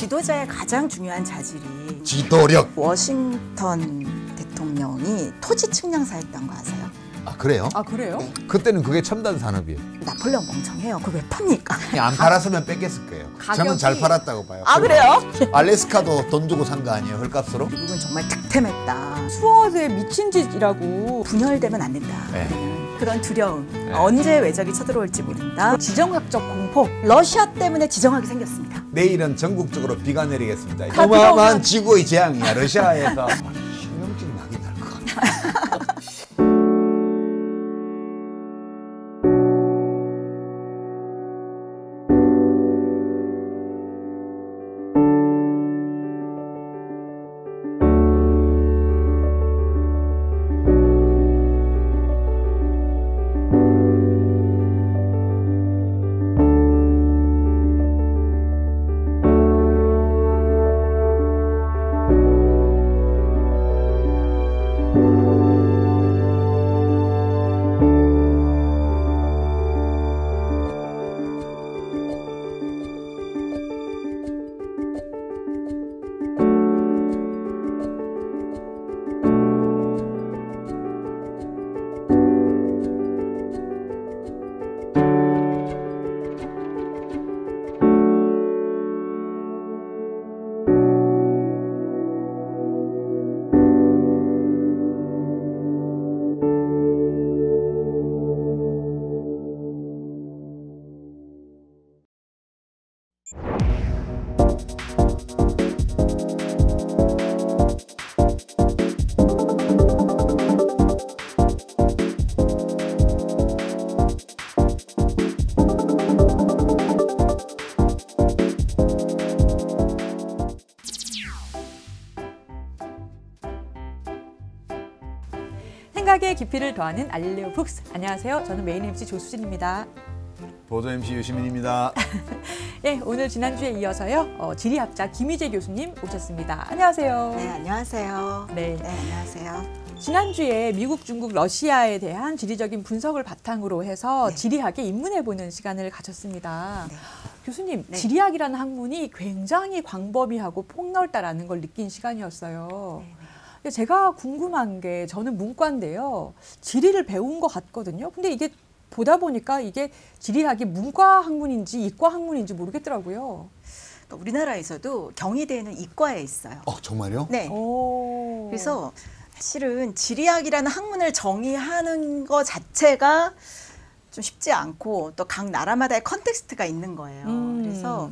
지도자의 가장 중요한 자질이 지도력. 워싱턴 대통령이 토지 측량사였던 거 아세요? 아 그래요? 아 그래요? 네. 그때는 그게 첨단 산업이에요. 나폴레옹 멍청해요. 그걸 왜 팝니까? 안 팔았으면 뺏겼을 거예요. 저는 잘 팔았다고 봐요. 아 그래요? 알래스카도 돈 주고 산 거 아니에요? 헐값으로? 미국은 정말 득템했다. 수어에 미친 짓이라고. 분열되면 안 된다. 네. 그런 두려움. 언제 외적이 쳐들어올지 모른다. 지정학적 공포. 러시아 때문에 지정학이 생겼습니다. 내일은 전국적으로 비가 내리겠습니다. 다 어마어마한 들어오면- 지구의 재앙이야. 러시아에서 신경질 나게 날 것 같아. 생각의 깊이를 더하는 알릴레오 북스. 안녕하세요. 저는 메인 MC 조수진입니다. 보조 MC 유시민입니다. 예, 오늘 지난주에 이어서요. 지리학자 김희재 교수님 오셨습니다. 안녕하세요. 네, 안녕하세요. 네. 네, 안녕하세요. 지난주에 미국, 중국, 러시아에 대한 지리적인 분석을 바탕으로 해서 네. 지리학에 입문해보는 시간을 가졌습니다. 네. 교수님, 네. 지리학이라는 학문이 굉장히 광범위하고 폭넓다라는 걸 느낀 시간이었어요. 네. 제가 궁금한 게 저는 문과인데요. 지리를 배운 것 같거든요. 근데 이게 보다 보니까 이게 지리학이 문과 학문인지 이과 학문인지 모르겠더라고요. 그러니까 우리나라에서도 경희대에는 이과에 있어요. 정말요? 네. 오. 그래서 사실은 지리학이라는 학문을 정의하는 것 자체가 좀 쉽지 않고 또 각 나라마다의 컨텍스트가 있는 거예요. 그래서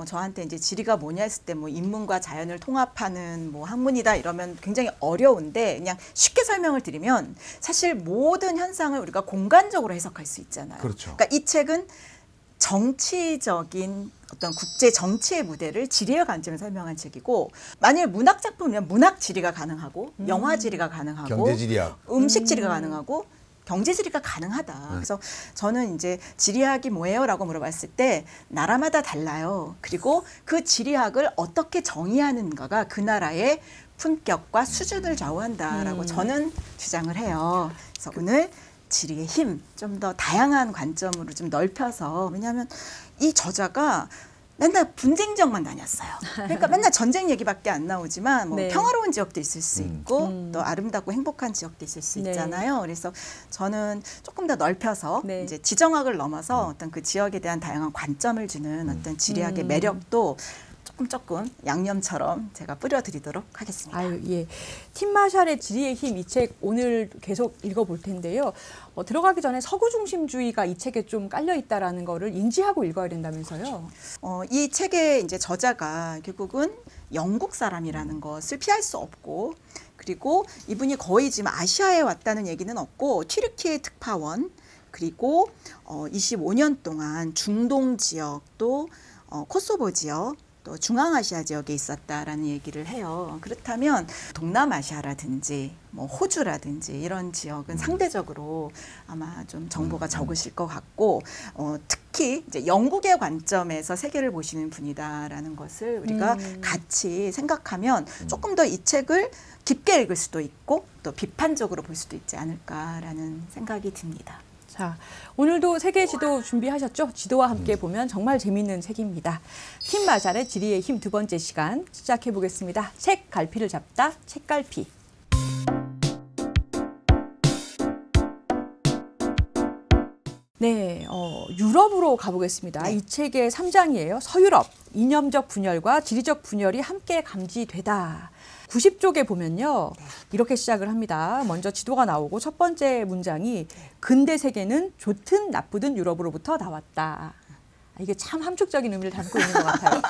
저한테 이제 지리가 뭐냐 했을 때 뭐 인문과 자연을 통합하는 뭐 학문이다 이러면 굉장히 어려운데 그냥 쉽게 설명을 드리면 사실 모든 현상을 우리가 공간적으로 해석할 수 있잖아요. 그렇죠. 그러니까 이 책은 정치적인 어떤 국제 정치의 무대를 지리의 관점에서 설명한 책이고 만일 문학 작품이면 문학 지리가 가능하고 영화 지리가 가능하고 경제지리학. 음식 지리가 가능하고 경제지리가 가능하다. 그래서 저는 이제 지리학이 뭐예요?라고 물어봤을 때 나라마다 달라요. 그리고 그 지리학을 어떻게 정의하는가가 그 나라의 품격과 수준을 좌우한다라고 저는 주장을 해요. 그래서 오늘 지리의 힘, 좀 더 다양한 관점으로 좀 넓혀서 왜냐하면 이 저자가 맨날 분쟁 지역만 다녔어요. 그러니까 맨날 전쟁 얘기밖에 안 나오지만 뭐 네. 평화로운 지역도 있을 수 있고 또 아름답고 행복한 지역도 있을 수 네. 있잖아요. 그래서 저는 조금 더 넓혀서 네. 이제 지정학을 넘어서 어떤 그 지역에 대한 다양한 관점을 주는 어떤 지리학의 매력도 조금 양념처럼 제가 뿌려드리도록 하겠습니다. 아유, 예. 팀 마샬의 지리의 힘 이 책 오늘 계속 읽어볼 텐데요. 들어가기 전에 서구 중심주의가 이 책에 좀 깔려 있다라는 거를 인지하고 읽어야 된다면서요. 이 책의 이제 저자가 결국은 영국 사람이라는 것을 피할 수 없고 그리고 이분이 거의 지금 아시아에 왔다는 얘기는 없고 튀르키예 특파원 그리고 25년 동안 중동 지역 또 코소보 지역 또 중앙아시아 지역에 있었다라는 얘기를 해요. 그렇다면 동남아시아라든지 뭐 호주라든지 이런 지역은 상대적으로 아마 좀 정보가 적으실 것 같고 특히 이제 영국의 관점에서 세계를 보시는 분이다라는 것을 우리가 같이 생각하면 조금 더 이 책을 깊게 읽을 수도 있고 또 비판적으로 볼 수도 있지 않을까라는 생각이 듭니다. 자, 오늘도 세계 지도 준비하셨죠? 지도와 함께 보면 정말 재미있는 책입니다. 팀 마샬의 지리의 힘 두 번째 시간 시작해 보겠습니다. 책 갈피를 잡다, 책갈피. 네, 유럽으로 가보겠습니다. 네. 이 책의 3장이에요. 서유럽, 이념적 분열과 지리적 분열이 함께 감지되다. 90쪽에 보면요. 이렇게 시작을 합니다. 먼저 지도가 나오고 첫 번째 문장이 근대 세계는 좋든 나쁘든 유럽으로부터 나왔다. 이게 참 함축적인 의미를 담고 있는 것 같아요.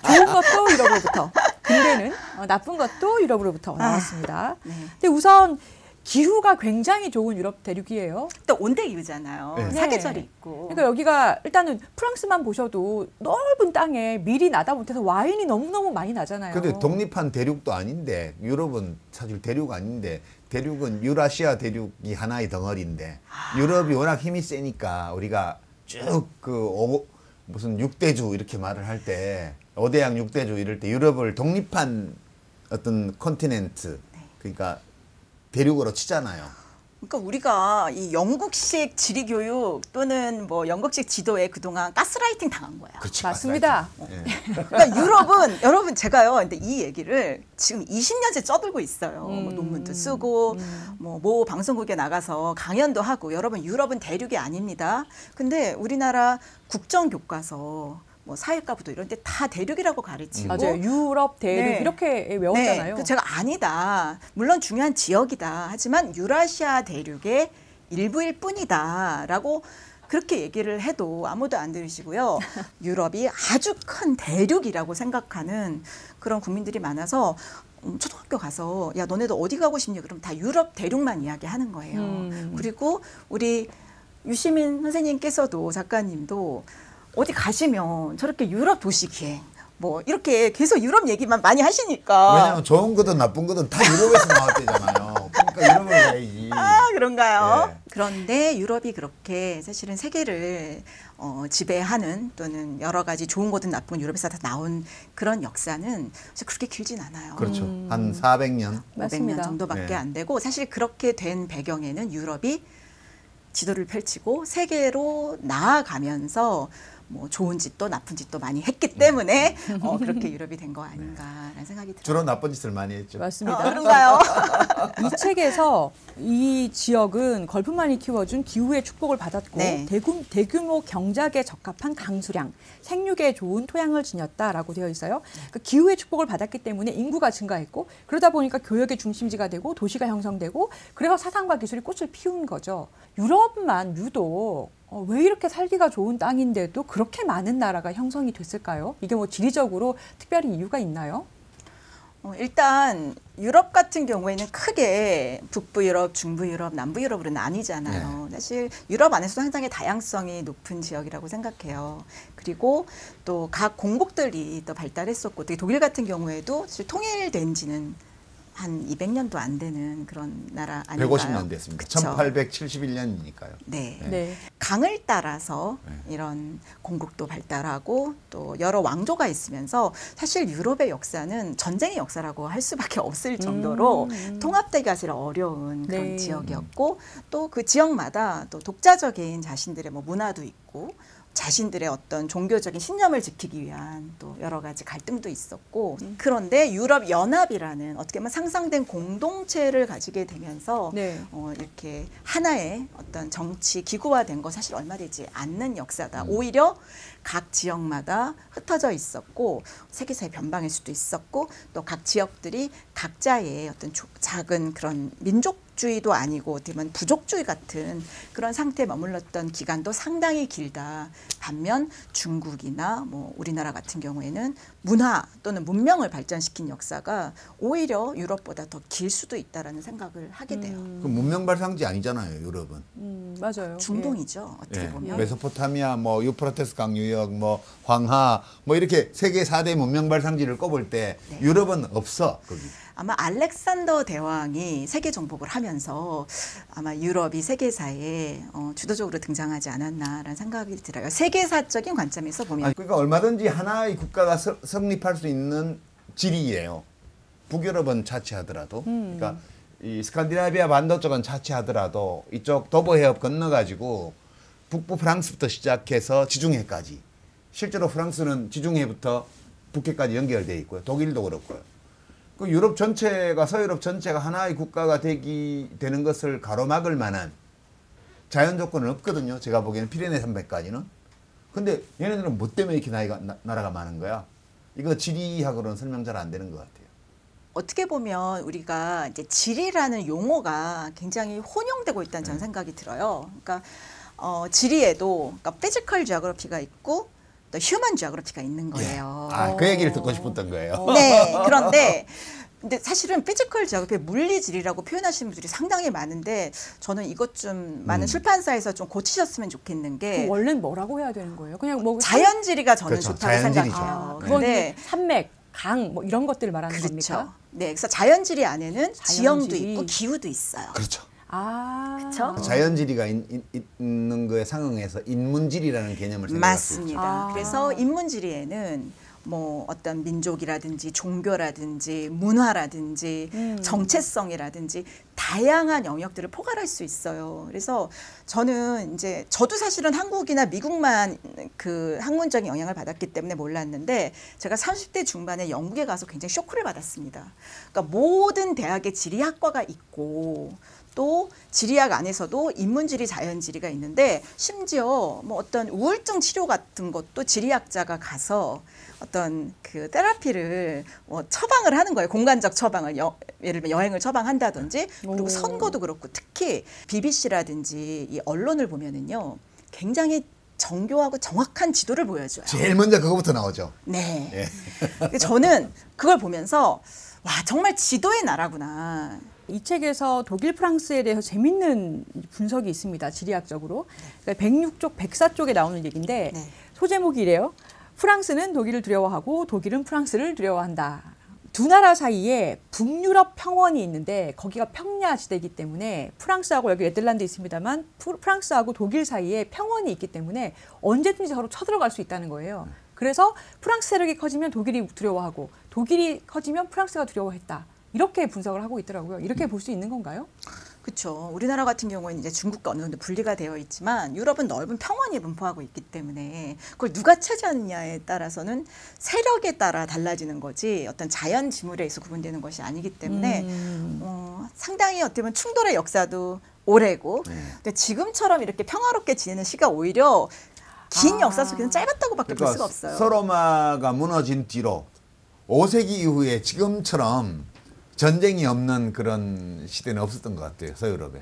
좋은 것도 유럽으로부터, 근대는 나쁜 것도 유럽으로부터 나왔습니다. 네. 근데 우선 기후가 굉장히 좋은 유럽 대륙이에요. 또 온대기후잖아요. 네. 사계절이 있고. 그러니까 여기가 일단은 프랑스만 보셔도 넓은 땅에 밀이 나다 못해서 와인이 너무너무 많이 나잖아요. 근데 독립한 대륙도 아닌데 유럽은 사실 대륙 아닌데 대륙은 유라시아 대륙이 하나의 덩어리인데 유럽이 워낙 힘이 세니까 우리가 쭉 무슨 6대주 이렇게 말을 할 때 5대양 6대주 이럴 때 유럽을 독립한 어떤 컨티넨트 그러니까 대륙으로 치잖아요. 그러니까 우리가 이 영국식 지리 교육 또는 뭐 영국식 지도에 그동안 가스라이팅 당한 거야. 그렇지, 맞습니다. 그러니까 유럽은 여러분 제가요. 근데 이 얘기를 지금 20년째 떠들고 있어요. 뭐 논문도 쓰고 뭐 방송국에 나가서 강연도 하고 여러분 유럽은 대륙이 아닙니다. 근데 우리나라 국정교과서 뭐 사회과부도 이런 데 다 대륙이라고 가르치고 맞아요. 유럽 대륙 네. 이렇게 외웠잖아요. 네, 제가 아니다. 물론 중요한 지역이다. 하지만 유라시아 대륙의 일부일 뿐이다라고 그렇게 얘기를 해도 아무도 안 들으시고요. 유럽이 아주 큰 대륙이라고 생각하는 그런 국민들이 많아서 초등학교 가서 야 너네도 어디 가고 싶니? 그럼 다 유럽 대륙만 이야기하는 거예요. 그리고 우리 유시민 선생님께서도 작가님도 어디 가시면 저렇게 유럽 도시 기행 뭐 이렇게 계속 유럽 얘기만 많이 하시니까 왜냐하면 좋은 거든 나쁜 거든 다 유럽에서 나왔대잖아요. 그러니까 유럽을 가야지. 아 그런가요? 네. 그런데 유럽이 그렇게 사실은 세계를 지배하는 또는 여러 가지 좋은 거든 나쁜 건 유럽에서 다 나온 그런 역사는 사실 그렇게 길진 않아요. 그렇죠. 한 400년. 500년 맞습니다. 정도밖에 네. 안 되고 사실 그렇게 된 배경에는 유럽이 지도를 펼치고 세계로 나아가면서 뭐 좋은 짓도 나쁜 짓도 많이 했기 때문에 그렇게 유럽이 된 거 아닌가라는 생각이 들어요. 주로 나쁜 짓을 많이 했죠. 맞습니다. 그런가요? 이 책에서 이 지역은 걸프만이 키워준 기후의 축복을 받았고 네. 대규모 경작에 적합한 강수량, 생육에 좋은 토양을 지녔다라고 되어 있어요. 그 기후의 축복을 받았기 때문에 인구가 증가했고 그러다 보니까 교역의 중심지가 되고 도시가 형성되고 그래서 사상과 기술이 꽃을 피운 거죠. 유럽만 유독 왜 이렇게 살기가 좋은 땅인데도 그렇게 많은 나라가 형성이 됐을까요? 이게 뭐 지리적으로 특별히 이유가 있나요? 일단 유럽 같은 경우에는 크게 북부 유럽, 중부 유럽, 남부 유럽으로 나뉘잖아요. 사실 유럽 안에서도 상당히 다양성이 높은 지역이라고 생각해요. 그리고 또 각 공국들이 또 발달했었고, 특히 독일 같은 경우에도 사실 통일된 지는 한 200년도 안 되는 그런 나라 아닌가요? 150년 됐습니다. 그쵸? 1871년이니까요. 네. 네. 강을 따라서 이런 공국도 발달하고 또 여러 왕조가 있으면서 사실 유럽의 역사는 전쟁의 역사라고 할 수밖에 없을 정도로 통합되기가 사실 어려운 그런 네. 지역이었고 또 그 지역마다 또 독자적인 자신들의 뭐 문화도 있고 자신들의 어떤 종교적인 신념을 지키기 위한 또 여러 가지 갈등도 있었고 그런데 유럽 연합이라는 어떻게 보면 상상된 공동체를 가지게 되면서 네. 이렇게 하나의 어떤 정치 기구화된 거 사실 얼마 되지 않는 역사다. 오히려 각 지역마다 흩어져 있었고 세계사의 변방일 수도 있었고 또 각 지역들이 각자의 어떤 작은 그런 민족주의도 아니고 어떻게 보면 부족주의 같은 그런 상태에 머물렀던 기간도 상당히 길다. 반면 중국이나 뭐 우리나라 같은 경우에는 문화 또는 문명을 발전시킨 역사가 오히려 유럽보다 더 길 수도 있다라는 생각을 하게 돼요. 그 문명 발상지 아니잖아요, 유럽은. 맞아요. 중동이죠. 어떻게 예. 보면. 메소포타미아, 뭐 유프라테스 강 유역, 뭐 황하, 뭐 이렇게 세계 4대 문명 발상지를 꼽을 때 유럽은 없어 거기. 아마 알렉산더 대왕이 세계 정복을 하면서 아마 유럽이 세계사에 주도적으로 등장하지 않았나라는 생각이 들어요. 세계사적인 관점에서 보면. 그러니까 얼마든지 하나의 국가가 성립할 수 있는 지리예요. 북유럽은 자치하더라도. 그러니까 이 스칸디나비아 반도 쪽은 차치하더라도 이쪽 도보 해협 건너가지고 북부 프랑스부터 시작해서 지중해까지 실제로 프랑스는 지중해부터 북해까지 연결돼 있고요. 독일도 그렇고요. 그 유럽 전체가 서유럽 전체가 하나의 국가가 되는 것을 가로막을 만한 자연 조건은 없거든요. 제가 보기에는 피레네 산맥까지는. 근데 얘네들은 뭐 때문에 이렇게 나라가 많은 거야? 이거 지리학으로는 설명 잘 안 되는 것 같아요. 어떻게 보면 우리가 이제 지리라는 용어가 굉장히 혼용되고 있다는 저는 생각이 들어요. 그러니까 지리에도 그러니까 피지컬 지오그래피가 있고 또 휴먼 지오그래피가 있는 거예요. 아, 그 얘기를 듣고 싶었던 거예요. 네, 그런데 근데 사실은 피지컬 지오그래피 물리지리라고 표현하시는 분들이 상당히 많은데 저는 이것 좀 많은 출판사에서 좀 고치셨으면 좋겠는 게 원래는 뭐라고 해야 되는 거예요? 그냥 뭐 자연지리가 저는 그렇죠. 좋다고 자연지리죠. 생각해요. 그건 근데 산맥, 강 뭐 이런 것들을 말하는 그렇죠. 겁니까? 네, 그래서 자연지리 안에는 지형도 자연지리. 있고 기후도 있어요. 그렇죠. 아, 그쵸? 자연지리가 있는 거에 상응해서 인문지리라는 개념을 생각할 수 있죠. 맞습니다. 아. 그래서 인문지리에는 뭐 어떤 민족이라든지 종교라든지 문화라든지 정체성이라든지 다양한 영역들을 포괄할 수 있어요. 그래서 저는 이제 저도 사실은 한국이나 미국만 그 학문적인 영향을 받았기 때문에 몰랐는데 제가 30대 중반에 영국에 가서 굉장히 쇼크를 받았습니다. 그러니까 모든 대학에 지리학과가 있고 또 지리학 안에서도 인문지리, 자연지리가 있는데 심지어 뭐 어떤 우울증 치료 같은 것도 지리학자가 가서 어떤 그 테라피를 처방을 하는 거예요. 공간적 처방을 예를 들면 여행을 처방한다든지 그리고 선거도 그렇고 특히 BBC라든지 이 언론을 보면은요 굉장히 정교하고 정확한 지도를 보여줘요. 제일 먼저 그거부터 나오죠. 네. 예. 근데 저는 그걸 보면서 와 정말 지도의 나라구나. 이 책에서 독일, 프랑스에 대해서 재밌는 분석이 있습니다. 지리학적으로. 그러니까 106쪽, 104쪽에 나오는 얘기인데 네. 소제목이 이래요. 프랑스는 독일을 두려워하고 독일은 프랑스를 두려워한다. 두 나라 사이에 북유럽 평원이 있는데 거기가 평야지대이기 때문에 프랑스하고 여기 네덜란드 있습니다만 프랑스하고 독일 사이에 평원이 있기 때문에 언제든지 서로 쳐들어갈 수 있다는 거예요. 그래서 프랑스 세력이 커지면 독일이 두려워하고 독일이 커지면 프랑스가 두려워했다. 이렇게 분석을 하고 있더라고요. 이렇게 볼 수 있는 건가요? 그렇죠. 우리나라 같은 경우에는 이제 중국과 어느 정도 분리가 되어 있지만 유럽은 넓은 평원이 분포하고 있기 때문에 그걸 누가 차지하느냐에 따라서는 세력에 따라 달라지는 거지 어떤 자연 지물에 의해서 구분되는 것이 아니기 때문에 상당히 어떻게 보면 충돌의 역사도 오래고 근데 지금처럼 이렇게 평화롭게 지내는 시가 오히려 긴 역사 속에는 짧았다고밖에 볼 수가 없어요. 서로마가 무너진 뒤로 5세기 이후에 지금처럼 전쟁이 없는 그런 시대는 없었던 것 같아요. 서유럽에.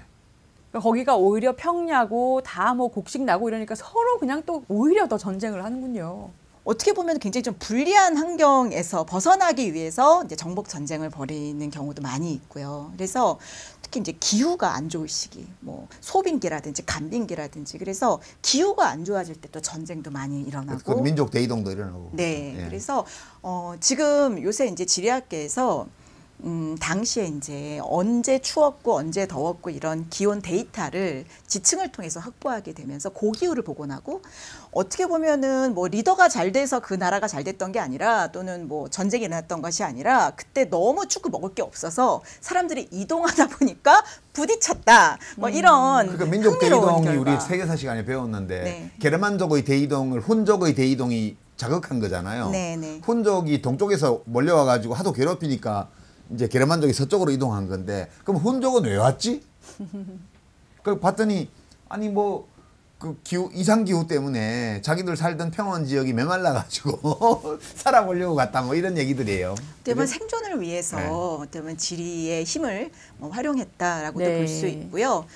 그러니까 거기가 오히려 평야고 다 뭐 곡식 나고 이러니까 서로 그냥 또 오히려 더 전쟁을 하는군요. 어떻게 보면 굉장히 좀 불리한 환경에서 벗어나기 위해서 이제 정복 전쟁을 벌이는 경우도 많이 있고요. 그래서 특히 이제 기후가 안 좋을 시기, 뭐 소빙기라든지 간빙기라든지 그래서 기후가 안 좋아질 때 또 전쟁도 많이 일어나고 민족 대이동도 일어나고. 네, 예. 그래서 지금 요새 이제 지리학계에서 당시에 이제 언제 추웠고 언제 더웠고 이런 기온 데이터를 지층을 통해서 확보하게 되면서 고기후를 복원하고 어떻게 보면은 뭐 리더가 잘 돼서 그 나라가 잘 됐던 게 아니라 또는 뭐 전쟁이 일어났던 것이 아니라 그때 너무 춥고 먹을 게 없어서 사람들이 이동하다 보니까 부딪혔다. 뭐 이런 그러니까 민족 흥미로운 대이동이 결과. 우리 세계사 시간에 배웠는데 네. 게르만족의 대이동을 훈족의 대이동이 자극한 거잖아요. 네, 네. 훈족이 동쪽에서 몰려와 가지고 하도 괴롭히니까 이제 게르만족이 서쪽으로 이동한 건데 그럼 훈족은 왜 왔지? 그 봤더니 아니 뭐 그 기후 이상 기후 때문에 자기들 살던 평원 지역이 메말라 가지고 살아보려고 갔다 뭐 이런 얘기들이에요. 어떻게 보면 생존을 위해서 네. 어떻게 보면 지리의 힘을 활용했다라고도 네. 볼 수 있고요.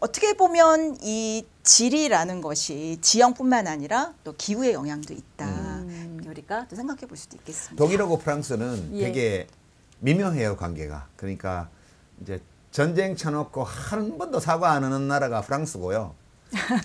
어떻게 보면 이 지리라는 것이 지형뿐만 아니라 또 기후의 영향도 있다. 우리가 또 생각해 볼 수도 있겠습니다. 독일하고 프랑스는 예. 되게 미묘해요 관계가. 그러니까 이제 전쟁 쳐놓고 한 번도 사과 안 하는 나라가 프랑스고요.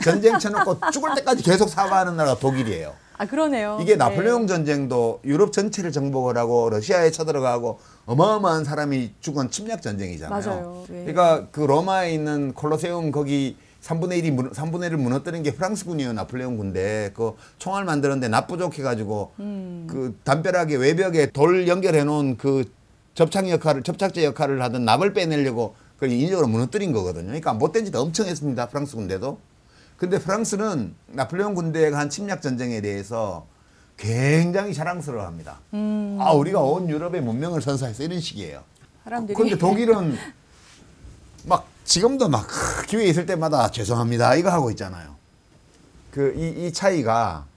전쟁 쳐놓고 죽을 때까지 계속 사과하는 나라가 독일이에요. 아 그러네요. 이게 나폴레옹 네. 전쟁도 유럽 전체를 정복을 하고 러시아에 쳐들어가고 어마어마한 사람이 죽은 침략 전쟁이잖아요. 맞아요. 네. 그러니까 그 로마에 있는 콜로세움 거기 3분의 1을 무너뜨린 게 프랑스군이에요. 나폴레옹 군대. 그 총알 만드는데 납부족해가지고 그 담벼락에 외벽에 돌 연결해 놓은 그 접착제 역할을 하던 납을 빼내려고 그걸 인위적으로 무너뜨린 거거든요. 그러니까 못된 짓 엄청 했습니다. 프랑스 군대도. 근데 프랑스는 나폴레옹 군대가 한 침략 전쟁에 대해서 굉장히 자랑스러워합니다. 아, 우리가 온 유럽의 문명을 선사했어 이런 식이에요. 사람들이. 그런데 독일은 막 지금도 막 기회 있을 때마다 죄송합니다 이거 하고 있잖아요. 이 차이가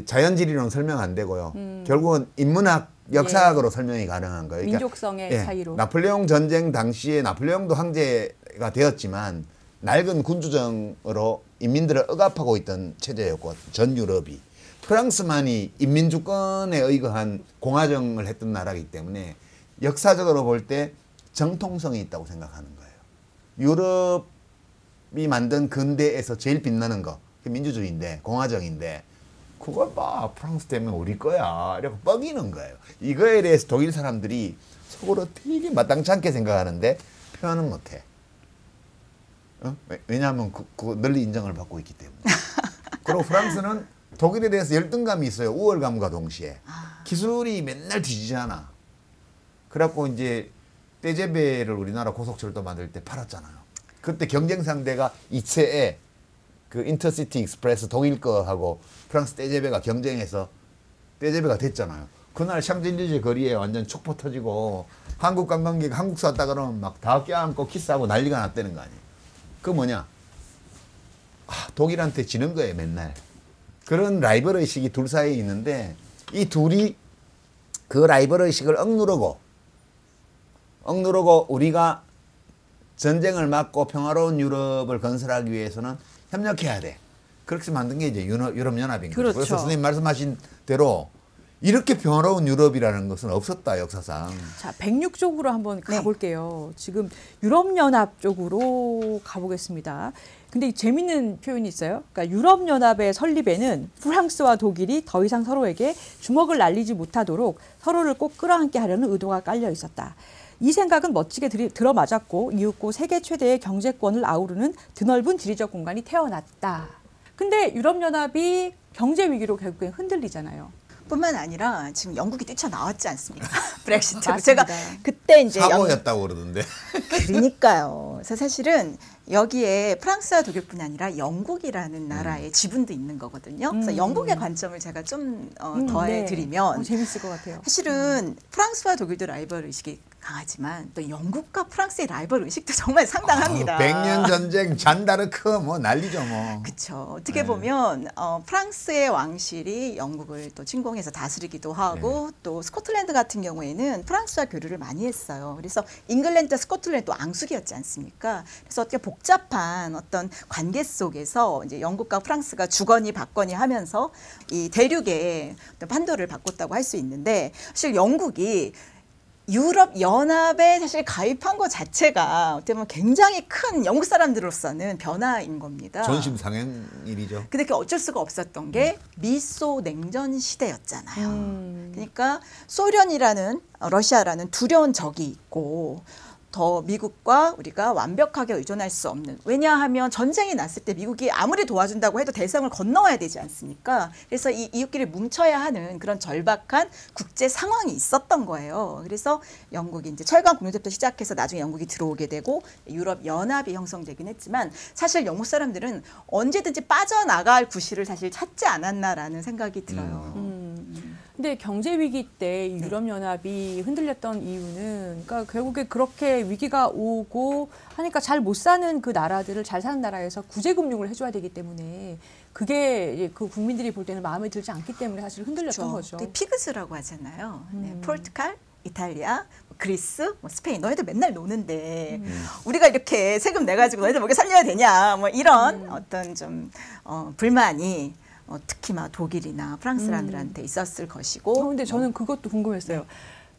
자연지리로는 설명 안 되고요. 결국은 인문학, 역사학으로 설명이 가능한 거예요. 그러니까 민족성의 차이로. 나폴레옹 전쟁 당시에 나폴레옹도 황제가 되었지만 낡은 군주정으로 인민들을 억압하고 있던 체제였고 전 유럽이 프랑스만이 인민주권에 의거한 공화정을 했던 나라이기 때문에 역사적으로 볼 때 정통성이 있다고 생각하는 거예요. 유럽이 만든 근대에서 제일 빛나는 거 민주주의인데 공화정인데 그걸 봐 프랑스 때문에 우리 거야 이렇게 뻐기는 거예요. 이거에 대해서 독일 사람들이 속으로 되게 마땅치 않게 생각하는데 표현은 못해. 왜냐하면 그 널리 인정을 받고 있기 때문에. 그리고 프랑스는 독일에 대해서 열등감이 있어요. 우월감과 동시에. 기술이 맨날 뒤지잖아. 그래갖고 이제 떼제베를 우리나라 고속철도 만들 때 팔았잖아요. 그때 경쟁 상대가 이체에 그 인터시티 익스프레스 독일 거하고 프랑스 떼제베가 경쟁해서 떼제베가 됐잖아요. 그날 샹젤리제 거리에 완전 촉포 터지고 한국 관광객 한국 왔다 그러면 막 다 껴안고 키스하고 난리가 났다는 거 아니에요. 그 뭐냐? 독일한테 지는 거예요, 맨날. 그런 라이벌 의식이 둘 사이에 있는데 이 둘이 그 라이벌 의식을 억누르고 우리가 전쟁을 막고 평화로운 유럽을 건설하기 위해서는 협력해야 돼. 그렇게 만든 게 이제 유럽연합인 거죠. 그렇죠. 그래서 선생님 말씀하신 대로 이렇게 평화로운 유럽이라는 것은 없었다, 역사상. 자, 106쪽으로 한번 가볼게요. 지금 유럽연합 쪽으로 가보겠습니다. 근데 재밌는 표현이 있어요. 그러니까 유럽연합의 설립에는 프랑스와 독일이 더 이상 서로에게 주먹을 날리지 못하도록 서로를 꼭 끌어안게 하려는 의도가 깔려 있었다. 이 생각은 멋지게 들어맞았고 이윽고 세계 최대의 경제권을 아우르는 드넓은 지리적 공간이 태어났다. 근데 유럽연합이 경제 위기로 결국엔 흔들리잖아요. 뿐만 아니라 지금 영국이 뛰쳐나왔지 않습니까? 브렉시트. 맞습니다. 제가 그때 이제 사고였다고 그러던데. 그러니까요. 그래서 사실은 여기에 프랑스와 독일뿐이 아니라 영국이라는 나라의 지분도 있는 거거든요. 그래서 영국의 관점을 제가 좀 더해드리면 재밌을 것 같아요. 사실은 프랑스와 독일도 라이벌 의식이 강하지만 또 영국과 프랑스의 라이벌 의식도 정말 상당합니다. 100년 전쟁, 잔다르크 뭐 난리죠 뭐. 그렇죠. 어떻게 보면 프랑스의 왕실이 영국을 또 침공해서 다스리기도 하고 또 스코틀랜드 같은 경우에는 프랑스와 교류를 많이 했어요. 그래서 잉글랜드, 스코틀랜드 또 앙숙이었지 않습니까? 그래서 어떻게 복잡한 어떤 관계 속에서 이제 영국과 프랑스가 주거니 받거니 하면서 이 대륙의 어떤 판도를 바꿨다고 할 수 있는데 사실 영국이 유럽 연합에 사실 가입한 것 자체가 어떻게 보면 굉장히 큰 영국 사람들로서는 변화인 겁니다. 전심 상행일이죠. 근데 그 어쩔 수가 없었던 게 미소 냉전 시대였잖아요. 그러니까 소련이라는 러시아라는 두려운 적이 있고 더 미국과 우리가 완벽하게 의존할 수 없는, 왜냐하면 전쟁이 났을 때 미국이 아무리 도와준다고 해도 대상을 건너와야 되지 않습니까? 그래서 이 이웃끼리 뭉쳐야 하는 그런 절박한 국제 상황이 있었던 거예요. 그래서 영국이 이제 철강 공유제부터 시작해서 나중에 영국이 들어오게 되고 유럽 연합이 형성되긴 했지만 사실 영국 사람들은 언제든지 빠져나갈 구실을 사실 찾지 않았나라는 생각이 들어요. 근데 경제 위기 때 유럽연합이 흔들렸던 이유는 그러니까 결국에 그렇게 위기가 오고 하니까 잘 못 사는 그 나라들을 잘 사는 나라에서 구제금융을 해줘야 되기 때문에 그게 그 국민들이 볼 때는 마음에 들지 않기 때문에 사실 흔들렸던 거죠. 피그스라고 하잖아요. 포르투갈, 이탈리아, 그리스, 스페인, 너희들 맨날 노는데 우리가 이렇게 세금 내가지고 너희들 먹여 살려야 되냐, 뭐 이런 어떤 좀 불만이 특히 막 독일이나 프랑스 사람들한테 있었을 것이고. 근데 저는 그것도 궁금했어요.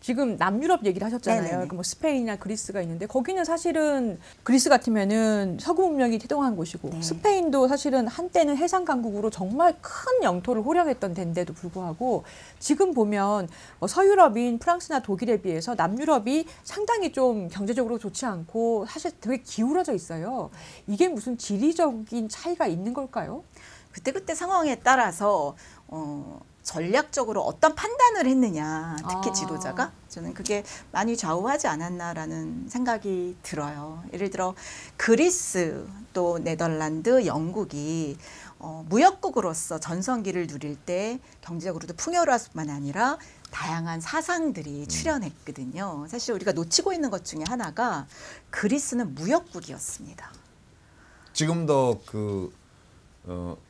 지금 남유럽 얘기를 하셨잖아요. 뭐 스페인이나 그리스가 있는데 거기는 사실은 그리스 같으면은 서구 문명이 태동한 곳이고 스페인도 사실은 한때는 해상 강국으로 정말 큰 영토를 호령했던 데인데도 불구하고 지금 보면 서유럽인 프랑스나 독일에 비해서 남유럽이 상당히 좀 경제적으로 좋지 않고 사실 되게 기울어져 있어요. 이게 무슨 지리적인 차이가 있는 걸까요? 그때그때 상황에 따라서 전략적으로 어떤 판단을 했느냐, 특히 아. 지도자가 저는 그게 많이 좌우하지 않았나라는 생각이 들어요. 예를 들어 그리스, 또 네덜란드, 영국이 무역국으로서 전성기를 누릴 때 경제적으로도 풍요로웠을 뿐만 아니라 다양한 사상들이 출현했거든요. 사실 우리가 놓치고 있는 것 중에 하나가 그리스는 무역국이었습니다. 지금도 그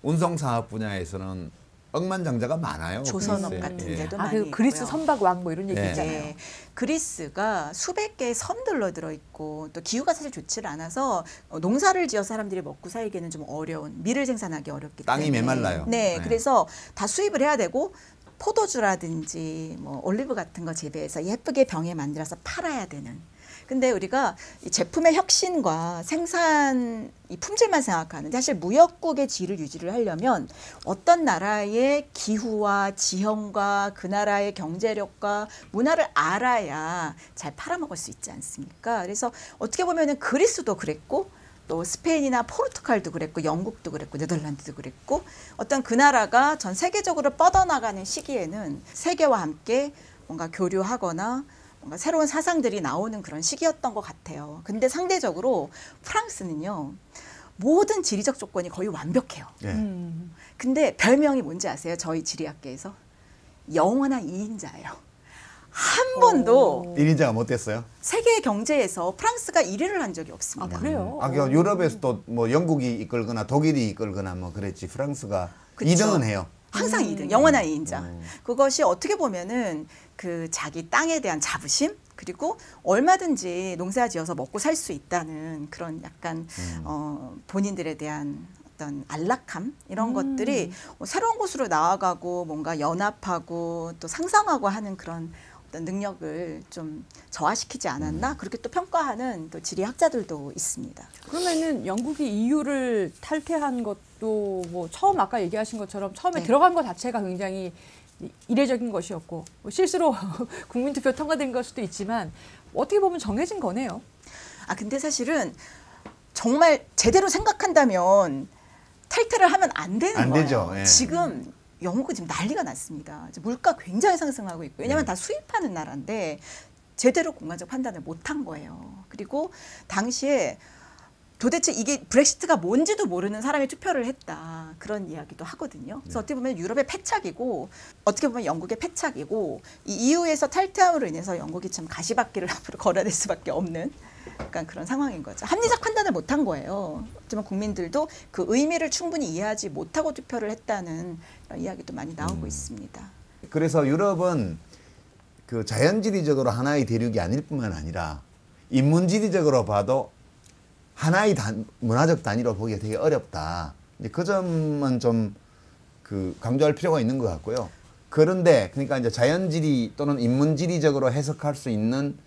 운송 사업 분야에서는 억만장자가 많아요. 조선업 그리스에. 같은 예. 데도 아, 많이 그 그리스 있고요. 선박 왕 뭐 이런 얘기 네. 있잖아요. 네, 그리스가 수백 개의 섬들로 들어있고 또 기후가 사실 좋지를 않아서 농사를 지어 사람들이 먹고 살기에는 좀 어려운, 밀을 생산하기 어렵기 땅이 때문에 메말라요. 네, 네. 그래서 다 수입을 해야 되고 포도주라든지 뭐 올리브 같은 거 재배해서 예쁘게 병에 만들어서 팔아야 되는. 근데 우리가 이 제품의 혁신과 생산 이 품질만 생각하는데 사실 무역국의 질을 유지를 하려면 어떤 나라의 기후와 지형과 그 나라의 경제력과 문화를 알아야 잘 팔아먹을 수 있지 않습니까? 그래서 어떻게 보면은 그리스도 그랬고 또 스페인이나 포르투갈도 그랬고 영국도 그랬고 네덜란드도 그랬고 어떤 그 나라가 전 세계적으로 뻗어나가는 시기에는 세계와 함께 뭔가 교류하거나 뭔가 새로운 사상들이 나오는 그런 시기였던 것 같아요. 근데 상대적으로 프랑스는요. 모든 지리적 조건이 거의 완벽해요. 예. 근데 별명이 뭔지 아세요? 저희 지리학계에서 영원한 2인자예요. 한 번도 1인자가 못 됐어요. 세계 경제에서 프랑스가 1위를 한 적이 없습니다. 아, 그래요? 그 유럽에서도 뭐 영국이 이끌거나 독일이 이끌거나 뭐 그랬지 프랑스가 그쵸. 2등은 해요. 항상 2등, 영원한 2인자. 그것이 어떻게 보면은 그 자기 땅에 대한 자부심 그리고 얼마든지 농사 지어서 먹고 살 수 있다는 그런 약간 본인들에 대한 어떤 안락함 이런 것들이 새로운 곳으로 나아가고 뭔가 연합하고 또 상상하고 하는 그런 어떤 능력을 좀 저하시키지 않았나 그렇게 또 평가하는 또 지리학자들도 있습니다. 그러면은 영국이 EU를 탈퇴한 것도 뭐 처음 아까 얘기하신 것처럼 처음에 네. 들어간 것 자체가 굉장히 이례적인 것이었고 뭐 실수로 국민투표 통과된 걸 수도 있지만 어떻게 보면 정해진 거네요. 아 근데 사실은 정말 제대로 생각한다면 탈퇴를 하면 안 되는 안 거예요. 되죠. 예. 지금 영국은 지금 난리가 났습니다. 이제 물가 굉장히 상승하고 있고 왜냐하면 다 수입하는 나라인데 제대로 공간적 판단을 못한 거예요. 그리고 당시에 도대체 이게 브렉시트가 뭔지도 모르는 사람이 투표를 했다. 그런 이야기도 하거든요. 그래서 어떻게 보면 유럽의 패착이고 어떻게 보면 영국의 패착이고 이 EU에서 탈퇴함으로 인해서 영국이 참 가시밭길을 앞으로 걸어낼 수밖에 없는 약간 그런 상황인 거죠. 합리적 판단을 못한 거예요. 하지만 국민들도 그 의미를 충분히 이해하지 못하고 투표를 했다는 이야기도 많이 나오고 있습니다. 그래서 유럽은 그 자연지리적으로 하나의 대륙이 아닐 뿐만 아니라 인문지리적으로 봐도 하나의 문화적 단위로 보기가 되게 어렵다. 이제 그 점은 좀 그 강조할 필요가 있는 것 같고요. 그런데 그러니까 이제 자연지리 또는 인문지리적으로 해석할 수 있는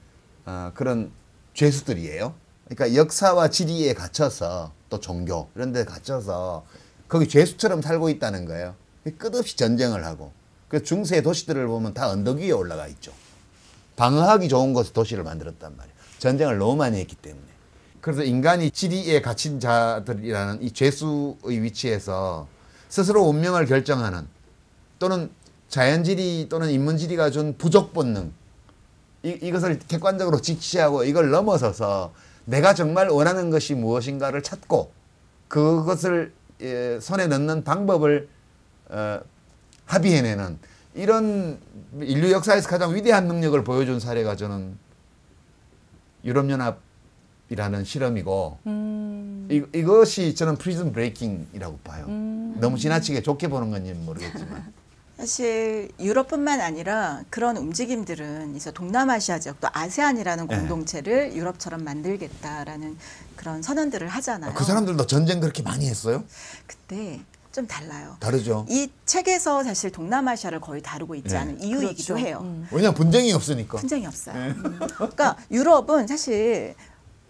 그런 죄수들이에요. 그러니까 역사와 지리에 갇혀서 또 종교 이런 데 갇혀서 거기 죄수처럼 살고 있다는 거예요. 끝없이 전쟁을 하고 그 중세 도시들을 보면 다 언덕 위에 올라가 있죠. 방어하기 좋은 곳에 도시를 만들었단 말이에요. 전쟁을 너무 많이 했기 때문에. 그래서 인간이 지리에 갇힌 자들이라는 이 죄수의 위치에서 스스로 운명을 결정하는 또는 자연지리 또는 인문지리가 준 부족 본능 이것을 객관적으로 직시하고 이걸 넘어서서 내가 정말 원하는 것이 무엇인가를 찾고 그것을 손에 넣는 방법을 합의해내는 이런 인류 역사에서 가장 위대한 능력을 보여준 사례가 저는 유럽연합이라는 실험이고 이것이 저는 프리즌 브레이킹이라고 봐요. 너무 지나치게 좋게 보는 건지 모르겠지만. 사실 유럽뿐만 아니라 그런 움직임들은 이제 동남아시아 지역 또 아세안이라는 네. 공동체를 유럽처럼 만들겠다라는 그런 선언들을 하잖아요. 그 사람들도 전쟁 그렇게 많이 했어요? 그때 좀 달라요. 다르죠. 이 책에서 사실 동남아시아를 거의 다루고 있지 네. 않은 이유이기도 그렇죠. 해요. 왜냐면 분쟁이 없으니까. 분쟁이 없어요. 그러니까 유럽은 사실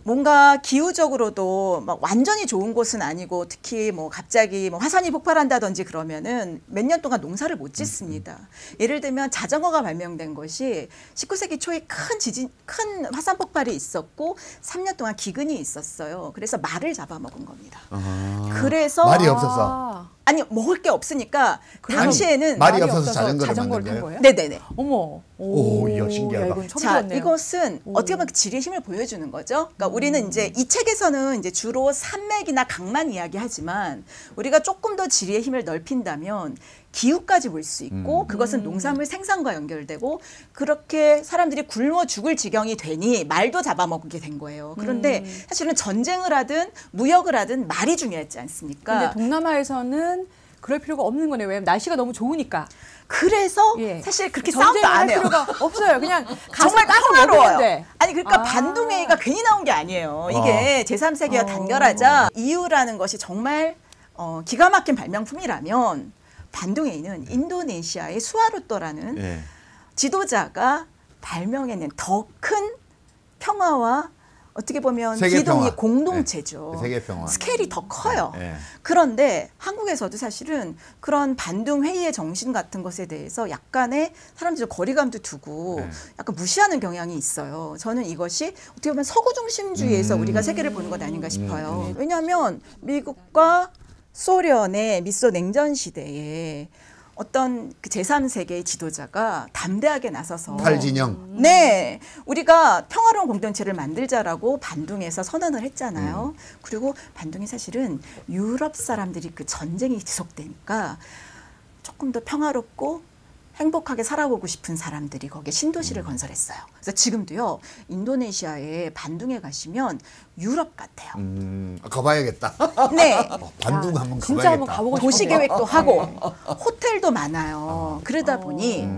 뭔가 기후적으로도 막 완전히 좋은 곳은 아니고 특히 뭐 갑자기 뭐 화산이 폭발한다든지 그러면은 몇 년 동안 농사를 못 짓습니다. 예를 들면 자전거가 발명된 것이 19세기 초에 큰 화산 폭발이 있었고 3년 동안 기근이 있었어요. 그래서 말을 잡아먹은 겁니다. 그래서 말이 없어서. 아니 먹을 게 없으니까 그래서 당시에는 말이 없어서 자전거를 탄 만든 거예요? 거예요? 네네네. 어머. 오, 이야, 신기하다. 야, 이건 처음 자, 들었네요. 이것은 오. 어떻게 보면 그 지리의 힘을 보여주는 거죠. 그러니까 우리는 이제 이 책에서는 이제 주로 산맥이나 강만 이야기하지만 우리가 조금 더 지리의 힘을 넓힌다면 기후까지 볼 수 있고 그것은 농산물 생산과 연결되고 그렇게 사람들이 굶어 죽을 지경이 되니 말도 잡아먹게 된 거예요. 그런데 사실은 전쟁을 하든 무역을 하든 말이 중요하지 않습니까? 근데 동남아에서는 그럴 필요가 없는 거네요. 왜냐면 날씨가 너무 좋으니까. 그래서 예. 사실 그렇게 싸움도 전쟁을 할 안 해요. 필요가 없어요. 그냥 가서 정말 따서 평화로워요. 먹으면 돼. 아니 그러니까 아. 반둥회의가 괜히 나온 게 아니에요. 이게 제3세계와 단결하자 이유라는 것이 정말 기가 막힌 발명품이라면 반둥회의는 인도네시아의 수하루토라는 예. 지도자가 발명해낸 더 큰 평화와 어떻게 보면 세계 기동의 평화. 공동체죠. 네. 세계 평화. 스케일이 더 커요. 네. 그런데 한국에서도 사실은 그런 반둥 회의의 정신 같은 것에 대해서 약간의 사람들이 거리감도 두고 네. 약간 무시하는 경향이 있어요. 저는 이것이 어떻게 보면 서구 중심주의에서 우리가 세계를 보는 것 아닌가 싶어요. 왜냐하면 미국과 소련의 미소 냉전 시대에 어떤 그 제3세계의 지도자가 담대하게 나서서 팔진영. 네, 우리가 평화로운 공동체를 만들자라고 반둥에서 선언을 했잖아요. 그리고 반둥이 사실은 유럽 사람들이 그 전쟁이 지속되니까 조금 더 평화롭고 행복하게 살아보고 싶은 사람들이 거기에 신도시를 건설했어요. 그래서 지금도요, 인도네시아에 반둥에 가시면 유럽 같아요. 가봐야겠다. 네. 반둥 한번 진짜 한번 가봐야겠다. 가보고 도시 싶네요. 계획도 하고 호텔도 많아요. 그러다 보니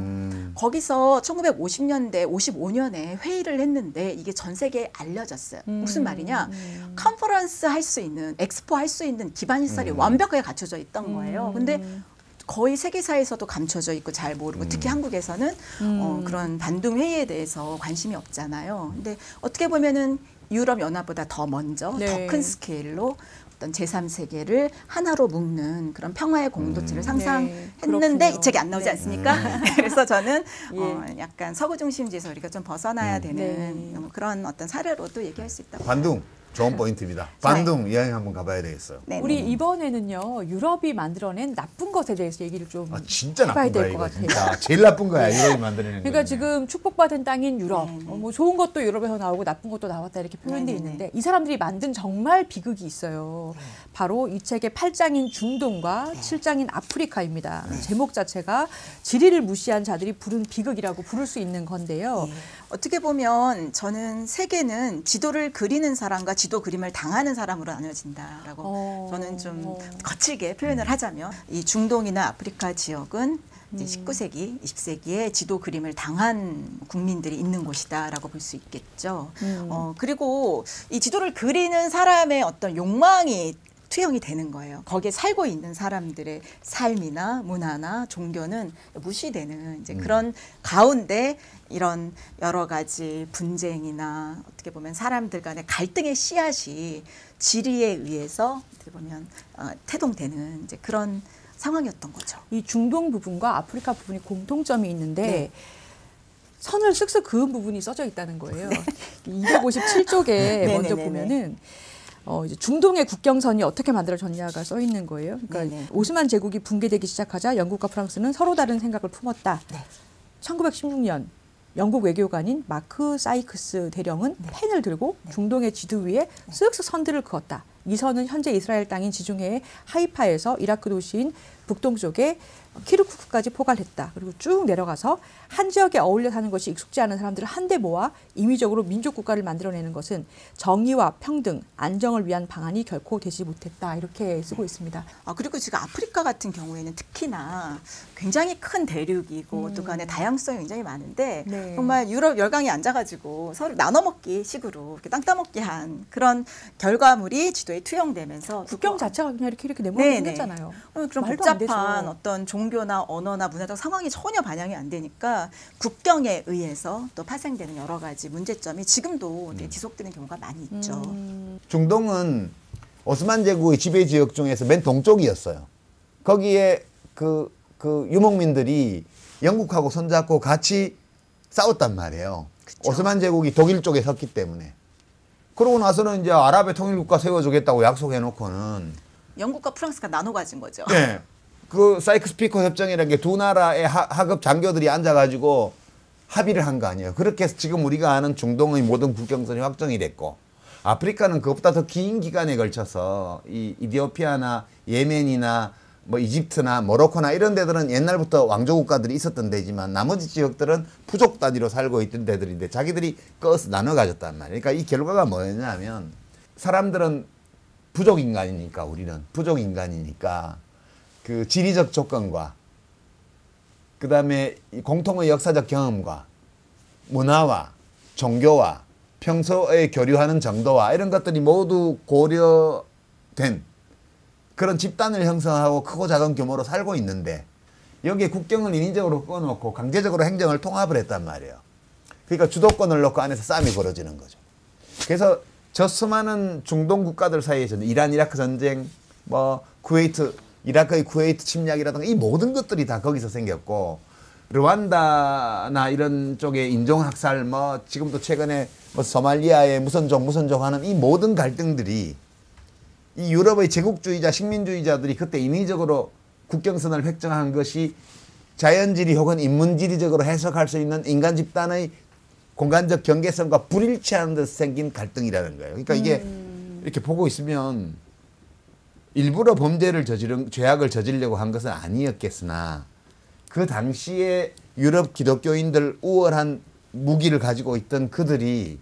거기서 1950년대, 55년에 회의를 했는데 이게 전 세계에 알려졌어요. 무슨 말이냐? 컨퍼런스 할 수 있는, 엑스포 할 수 있는 기반 시설이 완벽하게 갖춰져 있던 거예요. 근데 거의 세계사에서도 감춰져 있고 잘 모르고 특히 한국에서는 그런 반둥 회의에 대해서 관심이 없잖아요. 근데 어떻게 보면은 유럽 연합보다 더 먼저 네. 더 큰 스케일로 어떤 제3세계를 하나로 묶는 그런 평화의 공동체를 네, 상상했는데 그렇군요. 이 책이 안 나오지 네. 않습니까? 그래서 저는 예. 약간 서구 중심주의에서 우리가 좀 벗어나야 되는 네. 그런 어떤 사례로도 얘기할 수 있다고. 반둥 좋은 포인트입니다. 반둥 여행 한번 가봐야 되겠어요. 네, 우리 네. 이번에는 유럽이 만들어낸 나쁜 것에 대해서 얘기를 좀 진짜 해봐야 나쁜 거야 될 것 이거. 같아요. 진짜 제일 나쁜 거야 유럽이 만들어낸 거. 그러니까 지금 축복받은 땅인 유럽, 네, 네. 뭐 좋은 것도 유럽에서 나오고 나쁜 것도 나왔다 이렇게 표현돼 네, 네, 있는데 이 사람들이 만든 정말 비극이 있어요. 바로 이 책의 8장인 중동과 7장인 아프리카입니다. 제목 자체가 지리를 무시한 자들이 부른 비극이라고 부를 수 있는 건데요. 어떻게 보면 저는 세계는 지도를 그리는 사람과 지도 그림을 당하는 사람으로 나눠진다라고 저는 좀 거칠게 표현을 하자면 이 중동이나 아프리카 지역은 이제 19세기, 20세기에 지도 그림을 당한 국민들이 있는 곳이다라고 볼 수 있겠죠. 그리고 이 지도를 그리는 사람의 어떤 욕망이 투영이 되는 거예요. 거기에 살고 있는 사람들의 삶이나 문화나 종교는 무시되는 이제 그런 가운데 이런 여러 가지 분쟁이나 어떻게 보면 사람들 간의 갈등의 씨앗이 지리에 의해서 어떻게 보면 태동되는 이제 그런 상황이었던 거죠. 이 중동 부분과 아프리카 부분이 공통점이 있는데 네. 선을 쓱쓱 그은 부분이 써져 있다는 거예요. 257쪽에 먼저 네네네네. 보면은 이제 중동의 국경선이 어떻게 만들어졌냐가 써 있는 거예요. 그러니까 네네. 오스만 제국이 붕괴되기 시작하자 영국과 프랑스는 서로 다른 생각을 품었다. 네. 1916년 영국 외교관인 마크 사이크스 대령은 펜을 들고 중동의 지도 위에 쓱쓱 선들을 그었다. 이 선은 현재 이스라엘 땅인 지중해의 하이파에서 이라크 도시인 북동쪽에 키르쿠크까지 포괄했다. 그리고 쭉 내려가서 한 지역에 어울려 사는 것이 익숙지 않은 사람들을 한데 모아 임의적으로 민족 국가를 만들어내는 것은 정의와 평등, 안정을 위한 방안이 결코 되지 못했다. 이렇게 쓰고 있습니다. 그리고 지금 아프리카 같은 경우에는 특히나 굉장히 큰 대륙이고 또 간에 다양성이 굉장히 많은데 네. 정말 유럽 열강이 앉아가지고 서로 나눠먹기 식으로 이렇게 땅 따먹기 한 그런 결과물이 지도에 투영되면서 국경 자체가 그냥 이렇게 네모나게 네네. 생겼잖아요. 그런 말도 안 복잡한 되죠. 어떤 종교나 언어나 문화적 상황이 전혀 반영이 안 되니까 국경에 의해서 또 파생되는 여러 가지 문제점이 지금도 지속되는 경우가 많이 있죠. 중동은 오스만 제국의 지배 지역 중에서 맨 동쪽이었어요. 거기에 그 유목민들이 영국하고 손잡고 같이 싸웠단 말이에요. 그쵸. 오스만 제국이 독일 쪽에 섰기 때문에. 그러고 나서는 이제 아랍의 통일국가 세워주겠다고 약속해놓고는 영국과 프랑스가 나눠 가진 거죠. 네. 그 사이크스-피코 협정이라는 게 두 나라의 하급 장교들이 앉아가지고 합의를 한 거 아니에요. 그렇게 해서 지금 우리가 아는 중동의 모든 국경선이 확정이 됐고 아프리카는 그것보다 더 긴 기간에 걸쳐서 이 이디오피아나 예멘이나 뭐 이집트나 모로코나 이런 데들은 옛날부터 왕조 국가들이 있었던 데지만 나머지 지역들은 부족 단위로 살고 있던 데들인데 자기들이 꺼서 나눠 가졌단 말이에요. 그러니까 이 결과가 뭐였냐면 사람들은 부족 인간이니까 우리는 부족 인간이니까 그 지리적 조건과 그다음에 공통의 역사적 경험과 문화와 종교와 평소에 교류하는 정도와 이런 것들이 모두 고려된 그런 집단을 형성하고 크고 작은 규모로 살고 있는데 여기에 국경을 인위적으로 꺼놓고 강제적으로 행정을 통합을 했단 말이에요. 그러니까 주도권을 놓고 안에서 싸움이 벌어지는 거죠. 그래서 저 수많은 중동 국가들 사이에서는 이란 이라크 전쟁, 뭐 쿠웨이트 이라크의 쿠웨이트 침략이라든가 이 모든 것들이 다 거기서 생겼고 르완다나 이런 쪽의 인종학살 뭐 지금도 최근에 뭐 소말리아의 무선족 하는 이 모든 갈등들이 이 유럽의 제국주의자 식민주의자들이 그때 인위적으로 국경선을 획정한 것이 자연지리 혹은 인문지리적으로 해석할 수 있는 인간 집단의 공간적 경계선과 불일치하는 듯 생긴 갈등이라는 거예요. 그러니까 이게 이렇게 보고 있으면 일부러 죄악을 저지르려고 한 것은 아니었겠으나 그 당시에 유럽 기독교인들 우월한 무기를 가지고 있던 그들이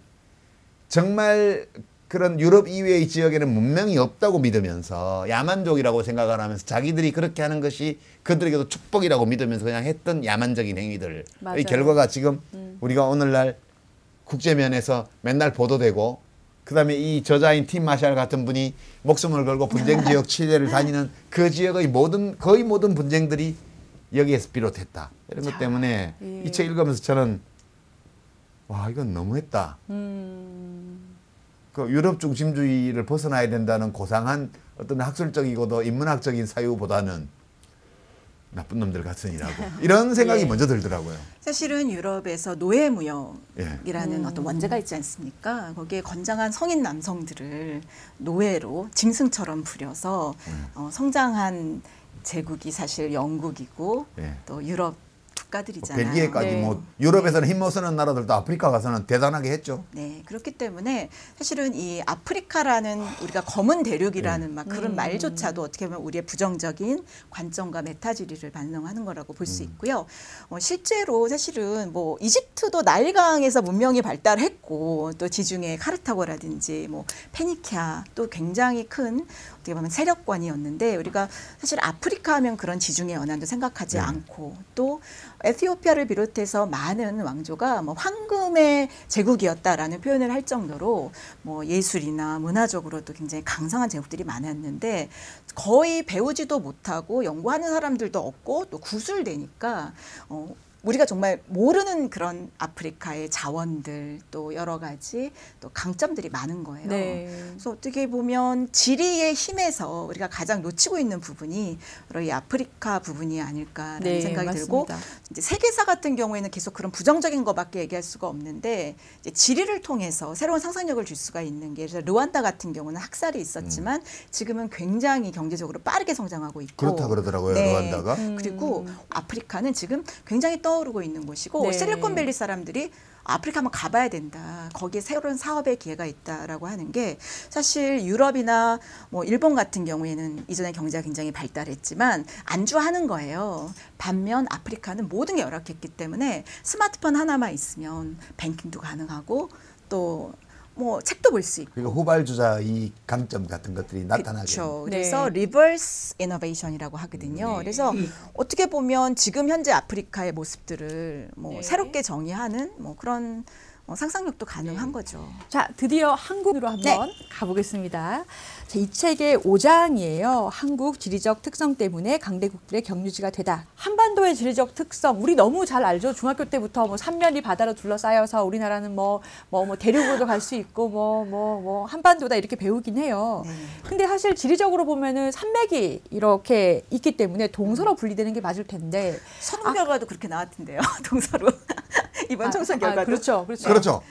정말 그런 유럽 이외의 지역에는 문명이 없다고 믿으면서 야만족이라고 생각을 하면서 자기들이 그렇게 하는 것이 그들에게도 축복이라고 믿으면서 그냥 했던 야만적인 행위들의 맞아요. 결과가 지금 우리가 오늘날 국제면에서 맨날 보도되고 그다음에 이 저자인 팀 마샬 같은 분이 목숨을 걸고 분쟁 지역 취재를 다니는 그 지역의 거의 모든 분쟁들이 여기에서 비롯했다. 이런 것 때문에 이 책 읽으면서 저는 와 이건 너무했다. 그 유럽 중심주의를 벗어나야 된다는 고상한 어떤 학술적이고도 인문학적인 사유보다는 나쁜 놈들 같으니라고 이런 생각이 먼저 들더라고요. 사실은 유럽에서 노예무역이라는 어떤 원죄가 있지 않습니까? 거기에 건장한 성인 남성들을 노예로 짐승처럼 부려서 성장한 제국이 사실 영국이고 또 유럽 국가들이잖아요. 벨기에까지 뭐 유럽에서는 힘 못 쓰는 나라들도 아프리카 가서는 대단하게 했죠. 네, 그렇기 때문에 사실은 이 아프리카라는 우리가 검은 대륙이라는 막 그런 말조차도 어떻게 보면 우리의 부정적인 관점과 메타지리를 반영하는 거라고 볼 수 있고요. 실제로 사실은 뭐 이집트도 나일강에서 문명이 발달했고 또 지중해 카르타고라든지 뭐 페니키아 또 굉장히 큰 어떻게 보면 세력권이었는데 우리가 사실 아프리카 하면 그런 지중해 연안도 생각하지 않고 또 에티오피아를 비롯해서 많은 왕조가 뭐 황금의 제국이었다라는 표현을 할 정도로 뭐 예술이나 문화적으로도 굉장히 강성한 제국들이 많았는데 거의 배우지도 못하고 연구하는 사람들도 없고 또 구술되니까 우리가 정말 모르는 그런 아프리카의 자원들 또 여러 가지 또 강점들이 많은 거예요. 그래서 어떻게 보면 지리의 힘에서 우리가 가장 놓치고 있는 부분이 바로 이 아프리카 부분이 아닐까라는 생각이 맞습니다. 들고 이제 세계사 같은 경우에는 계속 그런 부정적인 것밖에 얘기할 수가 없는데 이제 지리를 통해서 새로운 상상력을 줄 수가 있는 게 르완다 같은 경우는 학살이 있었지만 지금은 굉장히 경제적으로 빠르게 성장하고 있고 그렇다 그러더라고요. 르완다가. 그리고 아프리카는 지금 굉장히 떠오르고 있는 곳이고 실리콘밸리 사람들이 아프리카 한번 가봐야 된다. 거기에 새로운 사업의 기회가 있다라고 하는 게 사실 유럽이나 뭐 일본 같은 경우에는 이전에 경제가 굉장히 발달했지만 안주하는 거예요. 반면 아프리카는 모든 게 열악했기 때문에 스마트폰 하나만 있으면 뱅킹도 가능하고 또 뭐 책도 볼 수 있고. 그리고 후발주자의 강점 같은 것들이 나타나게. 그렇죠. 그래서 리버스 이노베이션이라고 하거든요. 그래서 어떻게 보면 지금 현재 아프리카의 모습들을 뭐 새롭게 정의하는 뭐 그런 상상력도 가능한 거죠. 자, 드디어 한국으로 한번 가보겠습니다. 자, 이 책의 5장이에요. 한국 지리적 특성 때문에 강대국들의 경유지가 되다. 한반도의 지리적 특성, 우리 너무 잘 알죠. 중학교 때부터 뭐 삼면이 바다로 둘러싸여서 우리나라는 뭐 대륙으로도 갈 수 있고 한반도다 이렇게 배우긴 해요. 근데 사실 지리적으로 보면은 산맥이 이렇게 있기 때문에 동서로 분리되는 게 맞을 텐데 선후별과도 그렇게 나왔던데요. 동서로. 이번 총선 결과도. 그렇죠, 그렇죠. 그렇죠.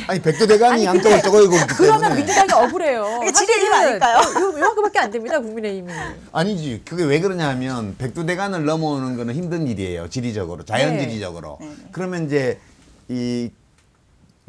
아니 백두대간이 양쪽을 쪼개고 있기 그러면 때문에. 민주당이 억울해요. 이게 지리는 아닐까요? 요만큼밖에 안 됩니다, 국민의힘이. 아니지. 그게 왜 그러냐면 백두대간을 넘어오는 거는 힘든 일이에요. 지리적으로, 자연지리적으로. 네. 그러면 이제 이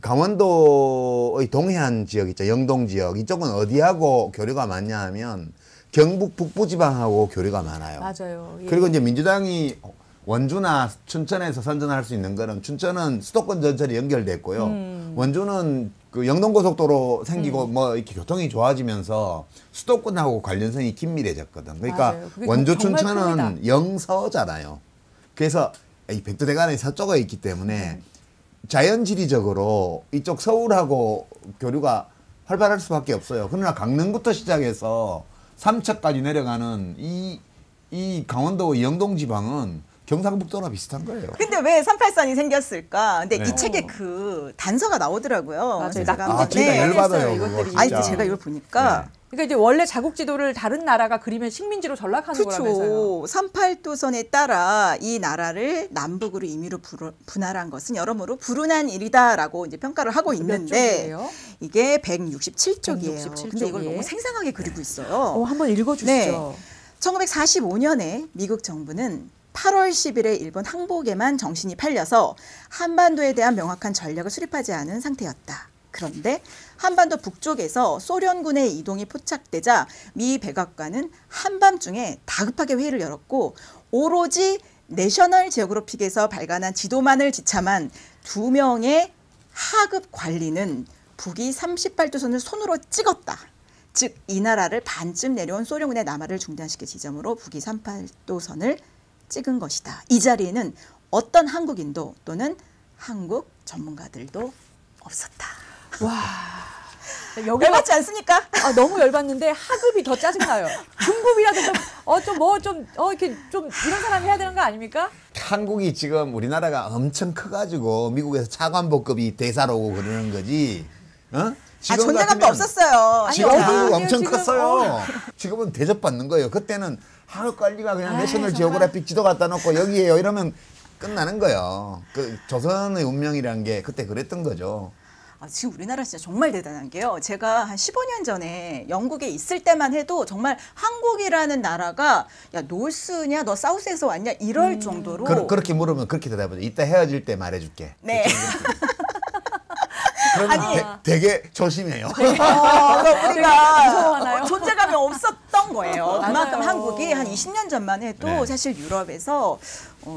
강원도의 동해안 지역 있죠. 영동 지역. 이쪽은 어디하고 교류가 많냐 하면 경북 북부지방하고 교류가 많아요. 맞아요. 예. 그리고 이제 민주당이 원주나 춘천에서 선전할 수 있는 거는 춘천은 수도권 전철이 연결됐고요. 원주는 그 영동고속도로 생기고 뭐 이렇게 교통이 좋아지면서 수도권하고 관련성이 긴밀해졌거든. 그러니까 맞아요. 그게 원주 정말 춘천은 큽니다. 영서잖아요. 그래서 이 백두대간이 서쪽에 있기 때문에 자연지리적으로 이쪽 서울하고 교류가 활발할 수밖에 없어요. 그러나 강릉부터 시작해서 삼척까지 내려가는 이 강원도 영동 지방은 경상북도나 비슷한 거예요. 근데 왜 383이 생겼을까? 근데 네. 이 책에 그 단서가 나오더라고요. 맞아요. 제가 아, 한번 진짜 네. 열받아요. 이것들이. 그거 아니 진짜. 근데 제가 이걸 보니까 그러니까 이제 원래 자국 지도를 다른 나라가 그리면 식민지로 전락하는 거라면서요. 그렇죠. 38도선에 따라 이 나라를 남북으로 임의로 분할한 것은 여러모로 불운한 일이다라고 이제 평가를 하고 몇 있는데 쪽이에요? 이게 167쪽이에요. 167 근데 이걸 쪽이에요? 너무 생생하게 그리고 있어요. 한번 읽어주시죠. 1945년에 미국 정부는 8월 10일에 일본 항복에만 정신이 팔려서 한반도에 대한 명확한 전략을 수립하지 않은 상태였다. 그런데 한반도 북쪽에서 소련군의 이동이 포착되자 미 백악관은 한밤중에 다급하게 회의를 열었고 오로지 내셔널 지오그래픽에서 발간한 지도만을 지참한 2명의 하급 관리는 북위 38도선을 손으로 찍었다. 즉 이 나라를 반쯤 내려온 소련군의 남하를 중단시킬 지점으로 북위 38도선을 찍은 것이다. 이 자리에는 어떤 한국인도 또는 한국 전문가들도 없었다. 와. 열받지 않습니까? 너무 열받는데 하급이 더 짜증나요. 중급이라도 이렇게 좀 이런 사람이 해야 되는 거 아닙니까? 한국이 지금 우리나라가 엄청 커가지고 미국에서 차관보급이 대사로 오고 그러는 거지. 어? 지금 존재감도 같으면 없었어요. 아니, 지금 어디 한국 어디요, 엄청 지금? 컸어요. 지금은 대접받는 거예요. 그때는 한국 관리가 그냥 내셔널 정말. 지오그래픽 지도 갖다 놓고 여기에요 이러면 끝나는 거예요. 그 조선의 운명이라는 게 그때 그랬던 거죠. 지금 우리나라 진짜 정말 대단한 게요. 제가 한 15년 전에 영국에 있을 때만 해도 정말 한국이라는 나라가 야 노스냐 너 사우스에서 왔냐 이럴 정도로 그렇게 물으면 그렇게 대답하죠. 이따 헤어질 때 말해줄게. 네. 그러면 되게 조심해요. 그러니까 우리가 무서워하나요? 존재감이 없었던 거예요. 그만큼 맞아요. 한국이 한 20년 전만 해도 네. 사실 유럽에서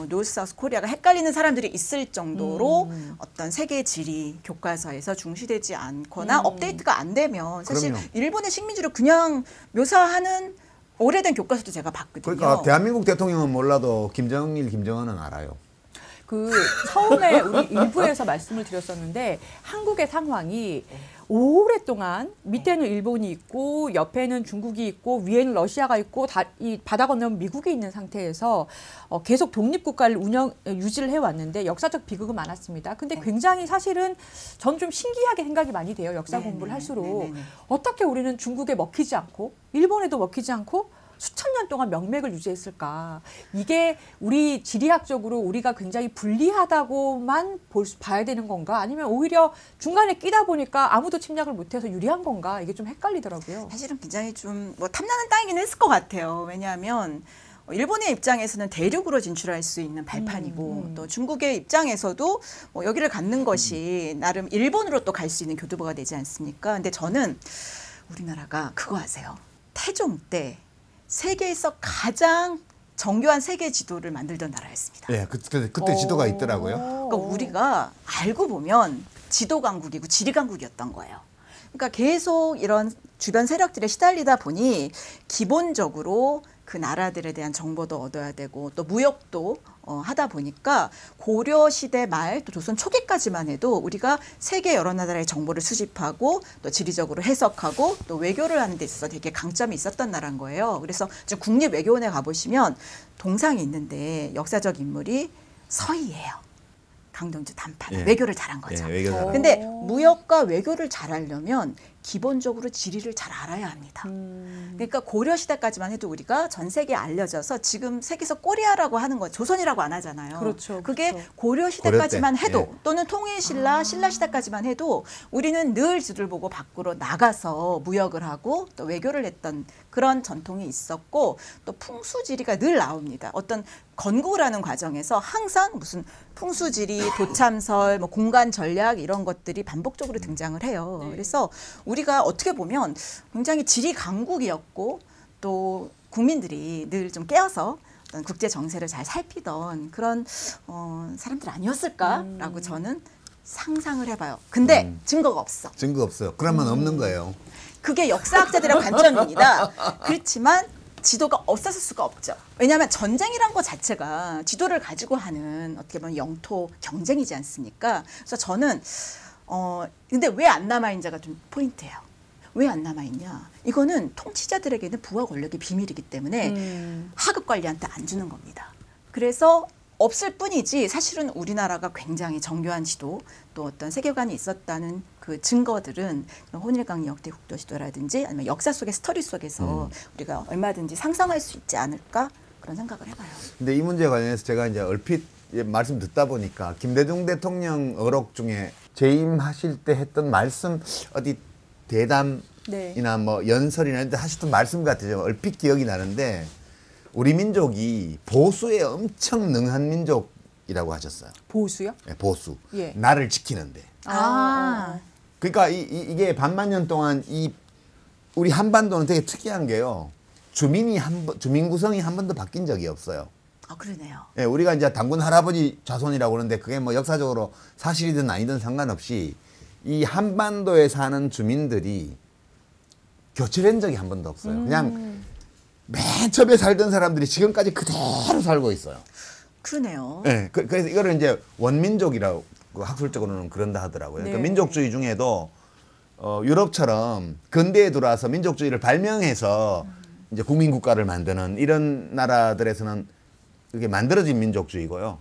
노스 사우스 코리아가 헷갈리는 사람들이 있을 정도로 어떤 세계 지리 교과서에서 중시되지 않거나 업데이트가 안 되면 사실 그럼요. 일본의 식민지를 그냥 묘사하는 오래된 교과서도 제가 봤거든요. 그러니까 대한민국 대통령은 몰라도 김정일, 김정은은 알아요. 그 처음에 우리 일부에서 말씀을 드렸었는데 한국의 상황이 오랫동안 밑에는 일본이 있고 옆에는 중국이 있고 위에는 러시아가 있고 이 바다 건너면 미국이 있는 상태에서 계속 독립국가를 유지를 해왔는데 역사적 비극은 많았습니다. 근데 굉장히 사실은 전 좀 신기하게 생각이 많이 돼요. 역사 공부를 할수록. 어떻게 우리는 중국에 먹히지 않고 일본에도 먹히지 않고 수천 년 동안 명맥을 유지했을까? 이게 우리 지리학적으로 우리가 굉장히 불리하다고만 봐야 되는 건가? 아니면 오히려 중간에 끼다 보니까 아무도 침략을 못해서 유리한 건가? 이게 좀 헷갈리더라고요. 사실은 굉장히 좀 뭐 탐나는 땅이긴 했을 것 같아요. 왜냐하면 일본의 입장에서는 대륙으로 진출할 수 있는 발판이고 또 중국의 입장에서도 뭐 여기를 갖는 것이 나름 일본으로 또 갈 수 있는 교두보가 되지 않습니까? 근데 저는 우리나라가 그거 아세요? 태종 때 세계에서 가장 정교한 세계 지도를 만들던 나라였습니다. 예, 그때 지도가 있더라고요. 그러니까 우리가 알고 보면 지도 강국이고 지리 강국이었던 거예요. 그러니까 계속 이런 주변 세력들에 시달리다 보니 기본적으로 그 나라들에 대한 정보도 얻어야 되고 또 무역도 하다 보니까 고려 시대 말 또 조선 초기까지만 해도 우리가 세계 여러 나라의 정보를 수집하고 또 지리적으로 해석하고 또 외교를 하는 데 있어서 되게 강점이 있었던 나라인 거예요. 그래서 지금 국립외교원에 가보시면 동상이 있는데 역사적 인물이 서희예요. 강동주 단판 예. 외교를 잘한 거죠. 예, 외교 잘한 근데 무역과 외교를 잘하려면 기본적으로 지리를 잘 알아야 합니다. 그러니까 고려 시대까지만 해도 우리가 전 세계에 알려져서 지금 세계에서 꼬리아라고 하는 거 조선이라고 안 하잖아요. 그렇죠, 그게 그렇죠. 고려 시대까지만 고려 때, 해도 예. 또는 통일신라, 신라 시대까지만 해도 우리는 늘 지도를 보고 밖으로 나가서 무역을 하고 또 외교를 했던 그런 전통이 있었고 또 풍수지리가 늘 나옵니다. 어떤 건국을 하는 과정에서 항상 무슨 풍수지리, 도참설, 뭐 공간 전략 이런 것들이 반복적으로 등장을 해요. 그래서 우리가 어떻게 보면 굉장히 지리 강국이었고 또 국민들이 늘 좀 깨어서 어떤 국제 정세를 잘 살피던 그런 사람들 아니었을까라고 저는 상상을 해봐요. 근데 증거가 없어. 증거 없어요. 그러면 없는 거예요. 그게 역사학자들의 관점입니다. 그렇지만 지도가 없었을 수가 없죠. 왜냐하면 전쟁이란 것 자체가 지도를 가지고 하는 어떻게 보면 영토 경쟁이지 않습니까? 그래서 저는 근데 왜 안 남아있는지가 좀 포인트예요. 왜 안 남아있냐? 이거는 통치자들에게는 부와 권력이 비밀이기 때문에 하급 관리한테 안 주는 겁니다. 그래서 없을 뿐이지 사실은 우리나라가 굉장히 정교한 지도 또 어떤 세계관이 있었다는 그 증거들은 혼일강 역대 국도지도라든지 아니면 역사 속의 스토리 속에서 우리가 얼마든지 상상할 수 있지 않을까 그런 생각을 해봐요. 근데 이 문제에 관련해서 제가 이제 얼핏 말씀 듣다 보니까 김대중 대통령 어록 중에 재임하실 때 했던 말씀 어디 대담이나 네. 뭐 연설이나 이런 데 하셨던 말씀 같아요. 얼핏 기억이 나는데 우리 민족이 보수에 엄청 능한 민족이라고 하셨어요. 보수요? 네, 보수. 예. 나를 지키는데. 그러니까 이게 반만 년 동안 우리 한반도는 되게 특이한 게요. 주민 구성이 한 번도 바뀐 적이 없어요. 아 그러네요. 예, 우리가 이제 당군 할아버지 자손이라고 그러는데 그게 뭐 역사적으로 사실이든 아니든 상관없이 이 한반도에 사는 주민들이 교체된 적이 한 번도 없어요. 그냥 맨 처음에 살던 사람들이 지금까지 그대로 살고 있어요. 그러네요. 네, 그래서 이거를 이제 원민족이라고 학술적으로는 그런다 하더라고요. 네. 그러니까 민족주의 중에도 유럽처럼 근대에 들어와서 민족주의를 발명해서 이제 국민국가를 만드는 이런 나라들에서는 이게 만들어진 민족주의고요.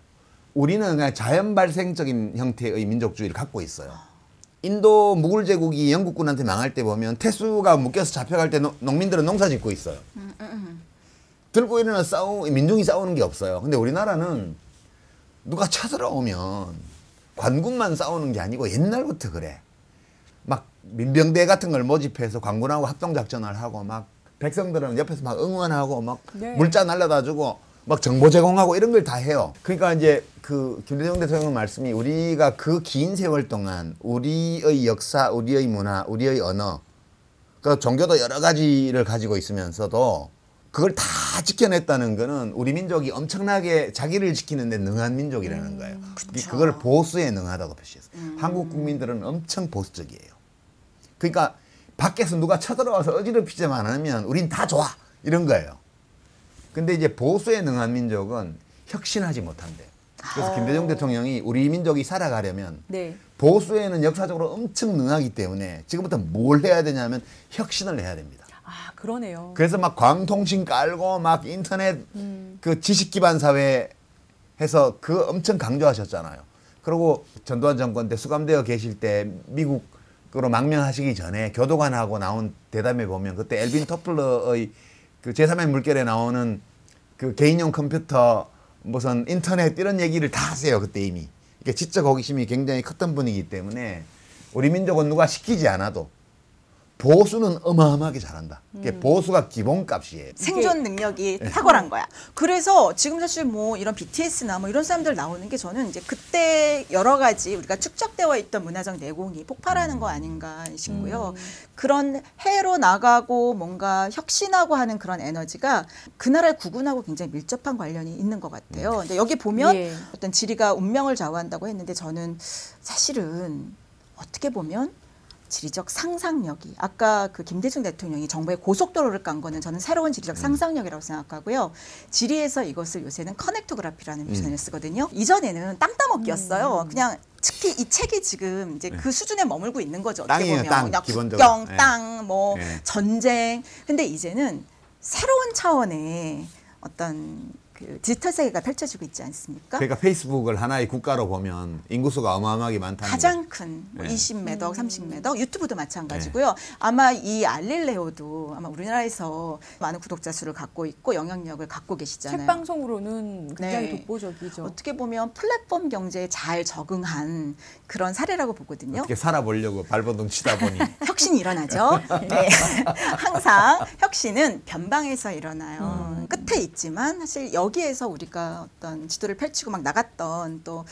우리는 그냥 자연 발생적인 형태의 민족주의를 갖고 있어요. 인도 무굴 제국이 영국군한테 망할 때 보면 태수가 묶여서 잡혀갈 때 농민들은 농사 짓고 있어요. 들고 일어나 민중이 싸우는 게 없어요. 근데 우리나라는 누가 쳐들어오면 관군만 싸우는 게 아니고 옛날부터 그래. 막 민병대 같은 걸 모집해서 관군하고 합동작전을 하고 막 백성들은 옆에서 막 응원하고 막 네. 물자 날려다 주고 막 정보 제공하고 이런 걸 다 해요. 그러니까 이제 그 김대중 대통령 말씀이 우리가 그 긴 세월 동안 우리의 역사, 우리의 문화, 우리의 언어, 그 종교도 여러 가지를 가지고 있으면서도 그걸 다 지켜냈다는 거는 우리 민족이 엄청나게 자기를 지키는 데 능한 민족이라는 거예요. 그쵸. 그걸 보수에 능하다고 표시했어요. 한국 국민들은 엄청 보수적이에요. 그러니까 밖에서 누가 쳐들어와서 어지럽히지만 않으면 우린 다 좋아 이런 거예요. 근데 이제 보수에 능한 민족은 혁신하지 못한대요. 그래서 김대중 대통령이 우리 민족이 살아가려면 네. 보수에는 역사적으로 엄청 능하기 때문에 지금부터 뭘 해야 되냐면 혁신을 해야 됩니다. 아 그러네요. 그래서 막 광통신 깔고 막 인터넷 그 지식 기반 사회 해서 그 엄청 강조하셨잖아요. 그리고 전두환 정권 때 수감되어 계실 때 미국으로 망명하시기 전에 교도관하고 나온 대담에 보면 그때 엘빈 토플러의 그 제3의 물결에 나오는 그 개인용 컴퓨터 무슨 인터넷 이런 얘기를 다 하세요. 그때 이미. 이게 지적 호기심이 굉장히 컸던 분이기 때문에 우리 민족은 누가 시키지 않아도 보수는 어마어마하게 잘한다. 이게 보수가 기본값이에요. 생존 능력이 탁월한 거야. 그래서 지금 사실 뭐 이런 BTS나 뭐 이런 사람들 나오는 게 저는 이제 그때 여러 가지 우리가 축적되어 있던 문화적 내공이 폭발하는 거 아닌가 싶고요. 그런 해로 나가고 뭔가 혁신하고 하는 그런 에너지가 그 나라의 국군하고 굉장히 밀접한 관련이 있는 것 같아요. 근데 여기 보면 예. 어떤 지리가 운명을 좌우한다고 했는데 저는 사실은 어떻게 보면 지리적 상상력이 아까 그 김대중 대통령이 정부의 고속도로를 깐 거는 저는 새로운 지리적 상상력이라고 생각하고요. 지리에서 이것을 요새는 커넥토그래피라는 표현을 쓰거든요. 이전에는 땅 따먹기였어요. 그냥 특히 이 책이 지금 이제 그 수준에 머물고 있는 거죠. 어떻게 땅이에요, 보면 땅, 그냥 기본적으로. 국경, 예. 땅, 뭐 예. 전쟁. 근데 이제는 새로운 차원의 어떤 그 디지털 세계가 펼쳐지고 있지 않습니까? 그러니까 페이스북을 하나의 국가로 보면 인구수가 어마어마하게 많다는 가장 큰 네. 20매덕, 30매덕, 유튜브도 마찬가지고요. 아마 이 알릴레오도 아마 우리나라에서 많은 구독자 수를 갖고 있고 영향력을 갖고 계시잖아요. 책 방송으로는 굉장히 네. 독보적이죠. 어떻게 보면 플랫폼 경제에 잘 적응한 그런 사례라고 보거든요. 어떻게 살아보려고 발버둥 치다 보니 혁신이 일어나죠. 네. 항상 혁신은 변방에서 일어나요. 끝에 있지만 사실 여기에서 우리가 어떤 지도를 펼치고 막 나갔던 또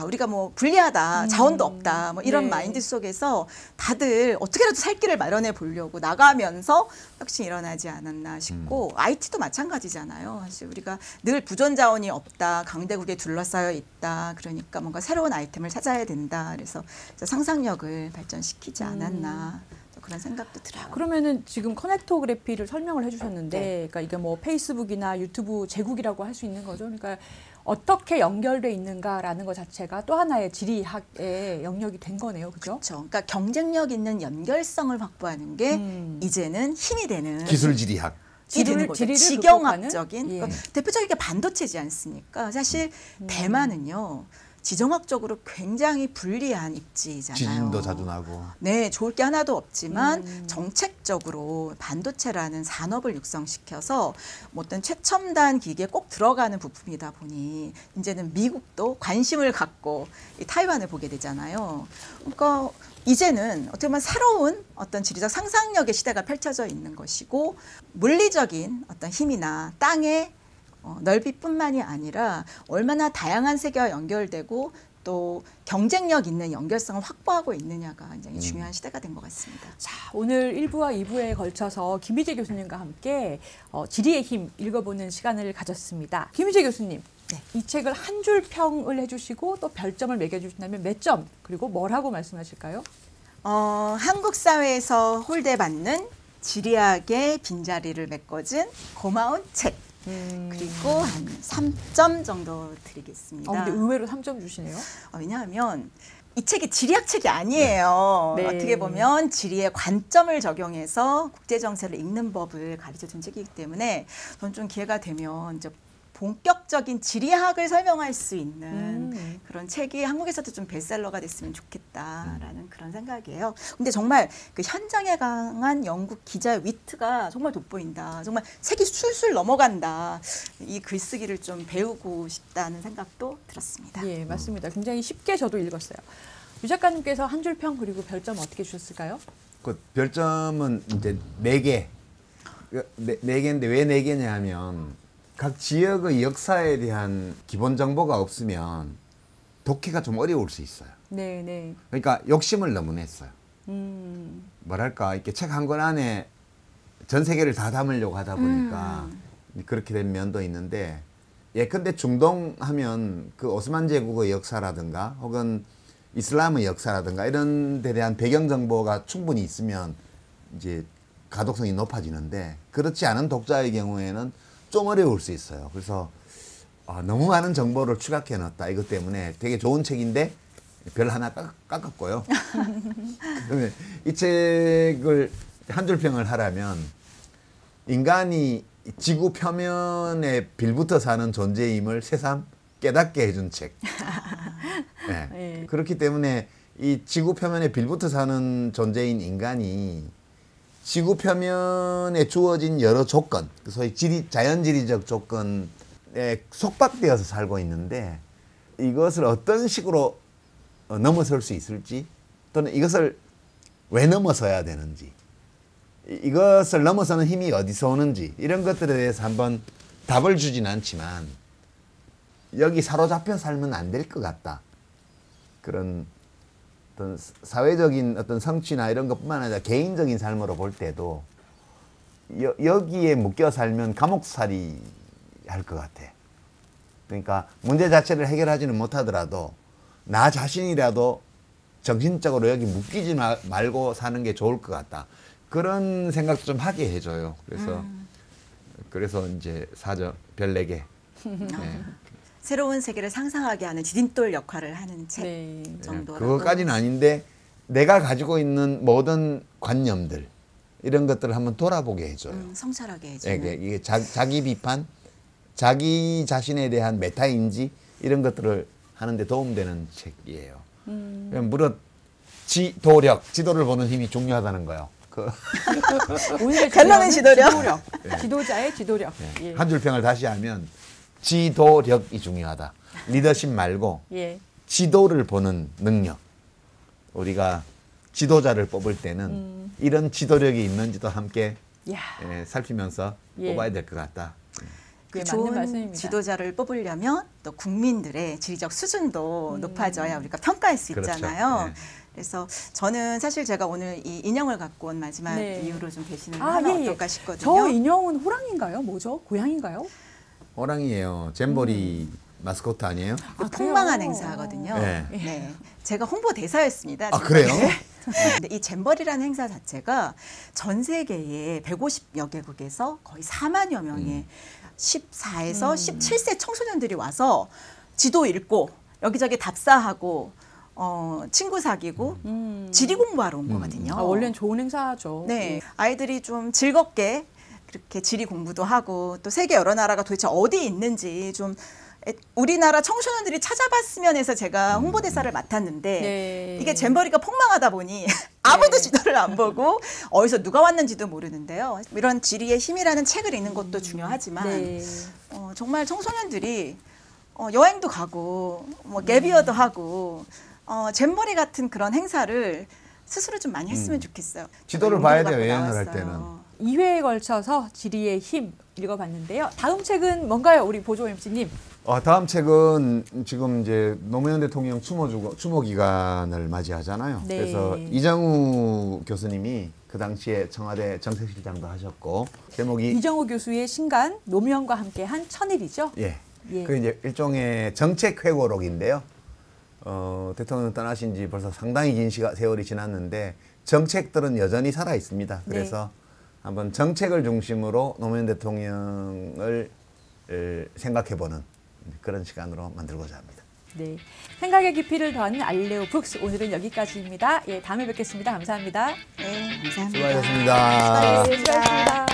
우리가 뭐 불리하다, 자원도 없다, 뭐 이런 네. 마인드 속에서 다들 어떻게라도 살 길을 마련해 보려고 나가면서 혁신이 일어나지 않았나 싶고 IT도 마찬가지잖아요. 사실 우리가 늘 부존 자원이 없다, 강대국에 둘러싸여 있다. 그러니까 뭔가 새로운 아이템을 찾아야 된다. 그래서 상상력을 발전시키지 않았나. 그런 생각도 들어요. 그러면은 지금 커넥토그래피를 설명을 해주셨는데, 네. 그러니까 이게 뭐 페이스북이나 유튜브 제국이라고 할 수 있는 거죠. 그러니까 어떻게 연결돼 있는가라는 것 자체가 또 하나의 지리학의 영역이 된 거네요, 그죠? 그렇죠. 그러니까 경쟁력 있는 연결성을 확보하는 게 이제는 힘이 되는 기술지리학. 되는 거죠. 지리를 지경학적인 극복하는? 그러니까 대표적인 게 반도체지 않습니까? 사실 대만은요. 지정학적으로 굉장히 불리한 입지잖아요. 지진도 자주 나고. 네, 좋을 게 하나도 없지만 정책적으로 반도체라는 산업을 육성시켜서 뭐 어떤 최첨단 기기에 꼭 들어가는 부품이다 보니 이제는 미국도 관심을 갖고 이 타이완을 보게 되잖아요. 그러니까 이제는 어떻게 보면 새로운 어떤 지리적 상상력의 시대가 펼쳐져 있는 것이고 물리적인 어떤 힘이나 땅의 넓이뿐만이 아니라 얼마나 다양한 세계와 연결되고 또 경쟁력 있는 연결성을 확보하고 있느냐가 굉장히 중요한 시대가 된 것 같습니다. 자, 오늘 1부와 2부에 걸쳐서 김희재 교수님과 함께 지리의 힘 읽어보는 시간을 가졌습니다. 김희재 교수님, 네. 이 책을 한 줄 평을 해주시고 또 별점을 매겨주신다면 몇 점, 그리고 뭐라고 말씀하실까요? 한국 사회에서 홀대받는 지리학의 빈자리를 메꿔준 고마운 책. 그리고 한 3점 정도 드리겠습니다. 근데 의외로 3점 주시네요. 왜냐하면 이 책이 지리학 책이 아니에요. 네. 어떻게 보면 지리의 관점을 적용해서 국제정세를 읽는 법을 가르쳐준 책이기 때문에 저는 좀 기회가 되면 이제 본격적인 지리학을 설명할 수 있는 그런 책이 한국에서도 좀 베스트셀러가 됐으면 좋겠다라는 그런 생각이에요. 근데 정말 그 현장에 강한 영국 기자의 위트가 정말 돋보인다. 정말 색이 술술 넘어간다. 이 글쓰기를 좀 배우고 싶다는 생각도 들었습니다. 예, 맞습니다. 굉장히 쉽게 저도 읽었어요. 유 작가님께서 한 줄 평 그리고 별점 어떻게 주셨을까요? 그 별점은 이제 4개. 4개인데 왜 4개냐 하면 각 지역의 역사에 대한 기본 정보가 없으면 독해가 좀 어려울 수 있어요. 네, 네. 그러니까 욕심을 너무 냈어요. 뭐랄까 이렇게 책 한 권 안에 전 세계를 다 담으려고 하다 보니까 그렇게 된 면도 있는데 예컨대 중동 하면 그 오스만 제국의 역사라든가 혹은 이슬람의 역사라든가 이런 데 대한 배경 정보가 충분히 있으면 이제 가독성이 높아지는데 그렇지 않은 독자의 경우에는 좀 어려울 수 있어요. 그래서 너무 많은 정보를 추각해 놨다. 이것 때문에 되게 좋은 책인데 별 하나 깎았고요. 그러면 이 책을 한 줄 평을 하라면 인간이 지구 표면에 빌붙어 사는 존재임을 새삼 깨닫게 해준 책. 네. 네. 그렇기 때문에 이 지구 표면에 빌붙어 사는 존재인 인간이 지구 표면에 주어진 여러 조건, 소위 자연지리적 조건에 속박되어서 살고 있는데 이것을 어떤 식으로 넘어설 수 있을지 또는 이것을 왜 넘어서야 되는지 이것을 넘어서는 힘이 어디서 오는지 이런 것들에 대해서 한번 답을 주진 않지만 여기 사로잡혀 살면 안 될 것 같다. 그런 어떤 사회적인 어떤 성취나 이런 것뿐만 아니라 개인적인 삶으로 볼 때도 여기에 묶여 살면 감옥살이 할 것 같아. 그러니까 문제 자체를 해결하지는 못하더라도 나 자신이라도 정신적으로 여기 묶이지 말고 사는 게 좋을 것 같다. 그런 생각도 좀 하게 해줘요. 그래서 이제 4점, 별 4개. 네. 새로운 세계를 상상하게 하는 디딤돌 역할을 하는 책 네. 정도라고. 그것까지는 아닌데 내가 가지고 있는 모든 관념들 이런 것들을 한번 돌아보게 해줘요. 성찰하게 해주는. 이게 자기 비판, 자기 자신에 대한 메타인지 이런 것들을 하는데 도움되는 책이에요. 물론 지도를 보는 힘이 중요하다는 거예요. 오늘의 결론은 지도력. 네. 지도자의 지도력. 네. 예. 한 줄 평을 다시 하면 지도력이 중요하다. 리더십 말고 예. 지도를 보는 능력. 우리가 지도자를 뽑을 때는 이런 지도력이 있는지도 함께 야. 살피면서 예. 뽑아야 될 것 같다. 예, 맞는 좋은 말씀입니다. 지도자를 뽑으려면 또 국민들의 지리적 수준도 높아져야 우리가 평가할 수 그렇죠. 있잖아요. 네. 그래서 저는 사실 제가 오늘 이 인형을 갖고 온 마지막 네. 이유로 좀 대신을 하면 어떨까 싶거든요. 저 인형은 호랑인가요? 뭐죠? 고양인가요? 호랑이에요. 잼버리 마스코트 아니에요? 아, 폭망한 그래요? 행사거든요. 네. 네. 제가 홍보 대사였습니다. 아, 그래요? 근데 이 잼버리라는 행사 자체가 전 세계의 150여 개국에서 거의 4만여 명의 14에서 17세 청소년들이 와서 지도 읽고 여기저기 답사하고 친구 사귀고 지리 공부하러 온 거거든요. 아, 원래는 좋은 행사죠. 네, 아이들이 좀 즐겁게 그렇게 지리 공부도 하고 또 세계 여러 나라가 도대체 어디 있는지 좀 우리나라 청소년들이 찾아봤으면 해서 제가 홍보대사를 맡았는데 네. 이게 잼버리가 폭망하다 보니 아무도 네. 지도를 안 보고 어디서 누가 왔는지도 모르는데요. 이런 지리의 힘이라는 책을 읽는 것도 중요하지만 네. 정말 청소년들이 여행도 가고 뭐 갭이어도 하고 잼버리 같은 그런 행사를 스스로 좀 많이 했으면 좋겠어요. 지도를 봐야 돼요, 여행을 할 때는. 2회에 걸쳐서 지리의 힘 읽어봤는데요. 다음 책은 뭔가요, 우리 보조 MC님? 다음 책은 지금 이제 노무현 대통령 추모 기간을 맞이하잖아요. 네. 그래서 이장우 교수님이 그 당시에 청와대 정책실장도 하셨고 제목이 이정우 교수의 신간 노무현과 함께한 천일이죠. 예. 예. 그 이제 일종의 정책 회고록인데요. 대통령 떠나신 지 벌써 상당히 긴 세월이 지났는데 정책들은 여전히 살아 있습니다. 그래서 한번 정책을 중심으로 노무현 대통령을 생각해보는 그런 시간으로 만들고자 합니다. 네, 생각의 깊이를 더하는 알레오 북스, 오늘은 여기까지입니다. 예, 다음에 뵙겠습니다. 감사합니다. 네, 감사합니다. 수고하셨습니다. 수고하셨습니다.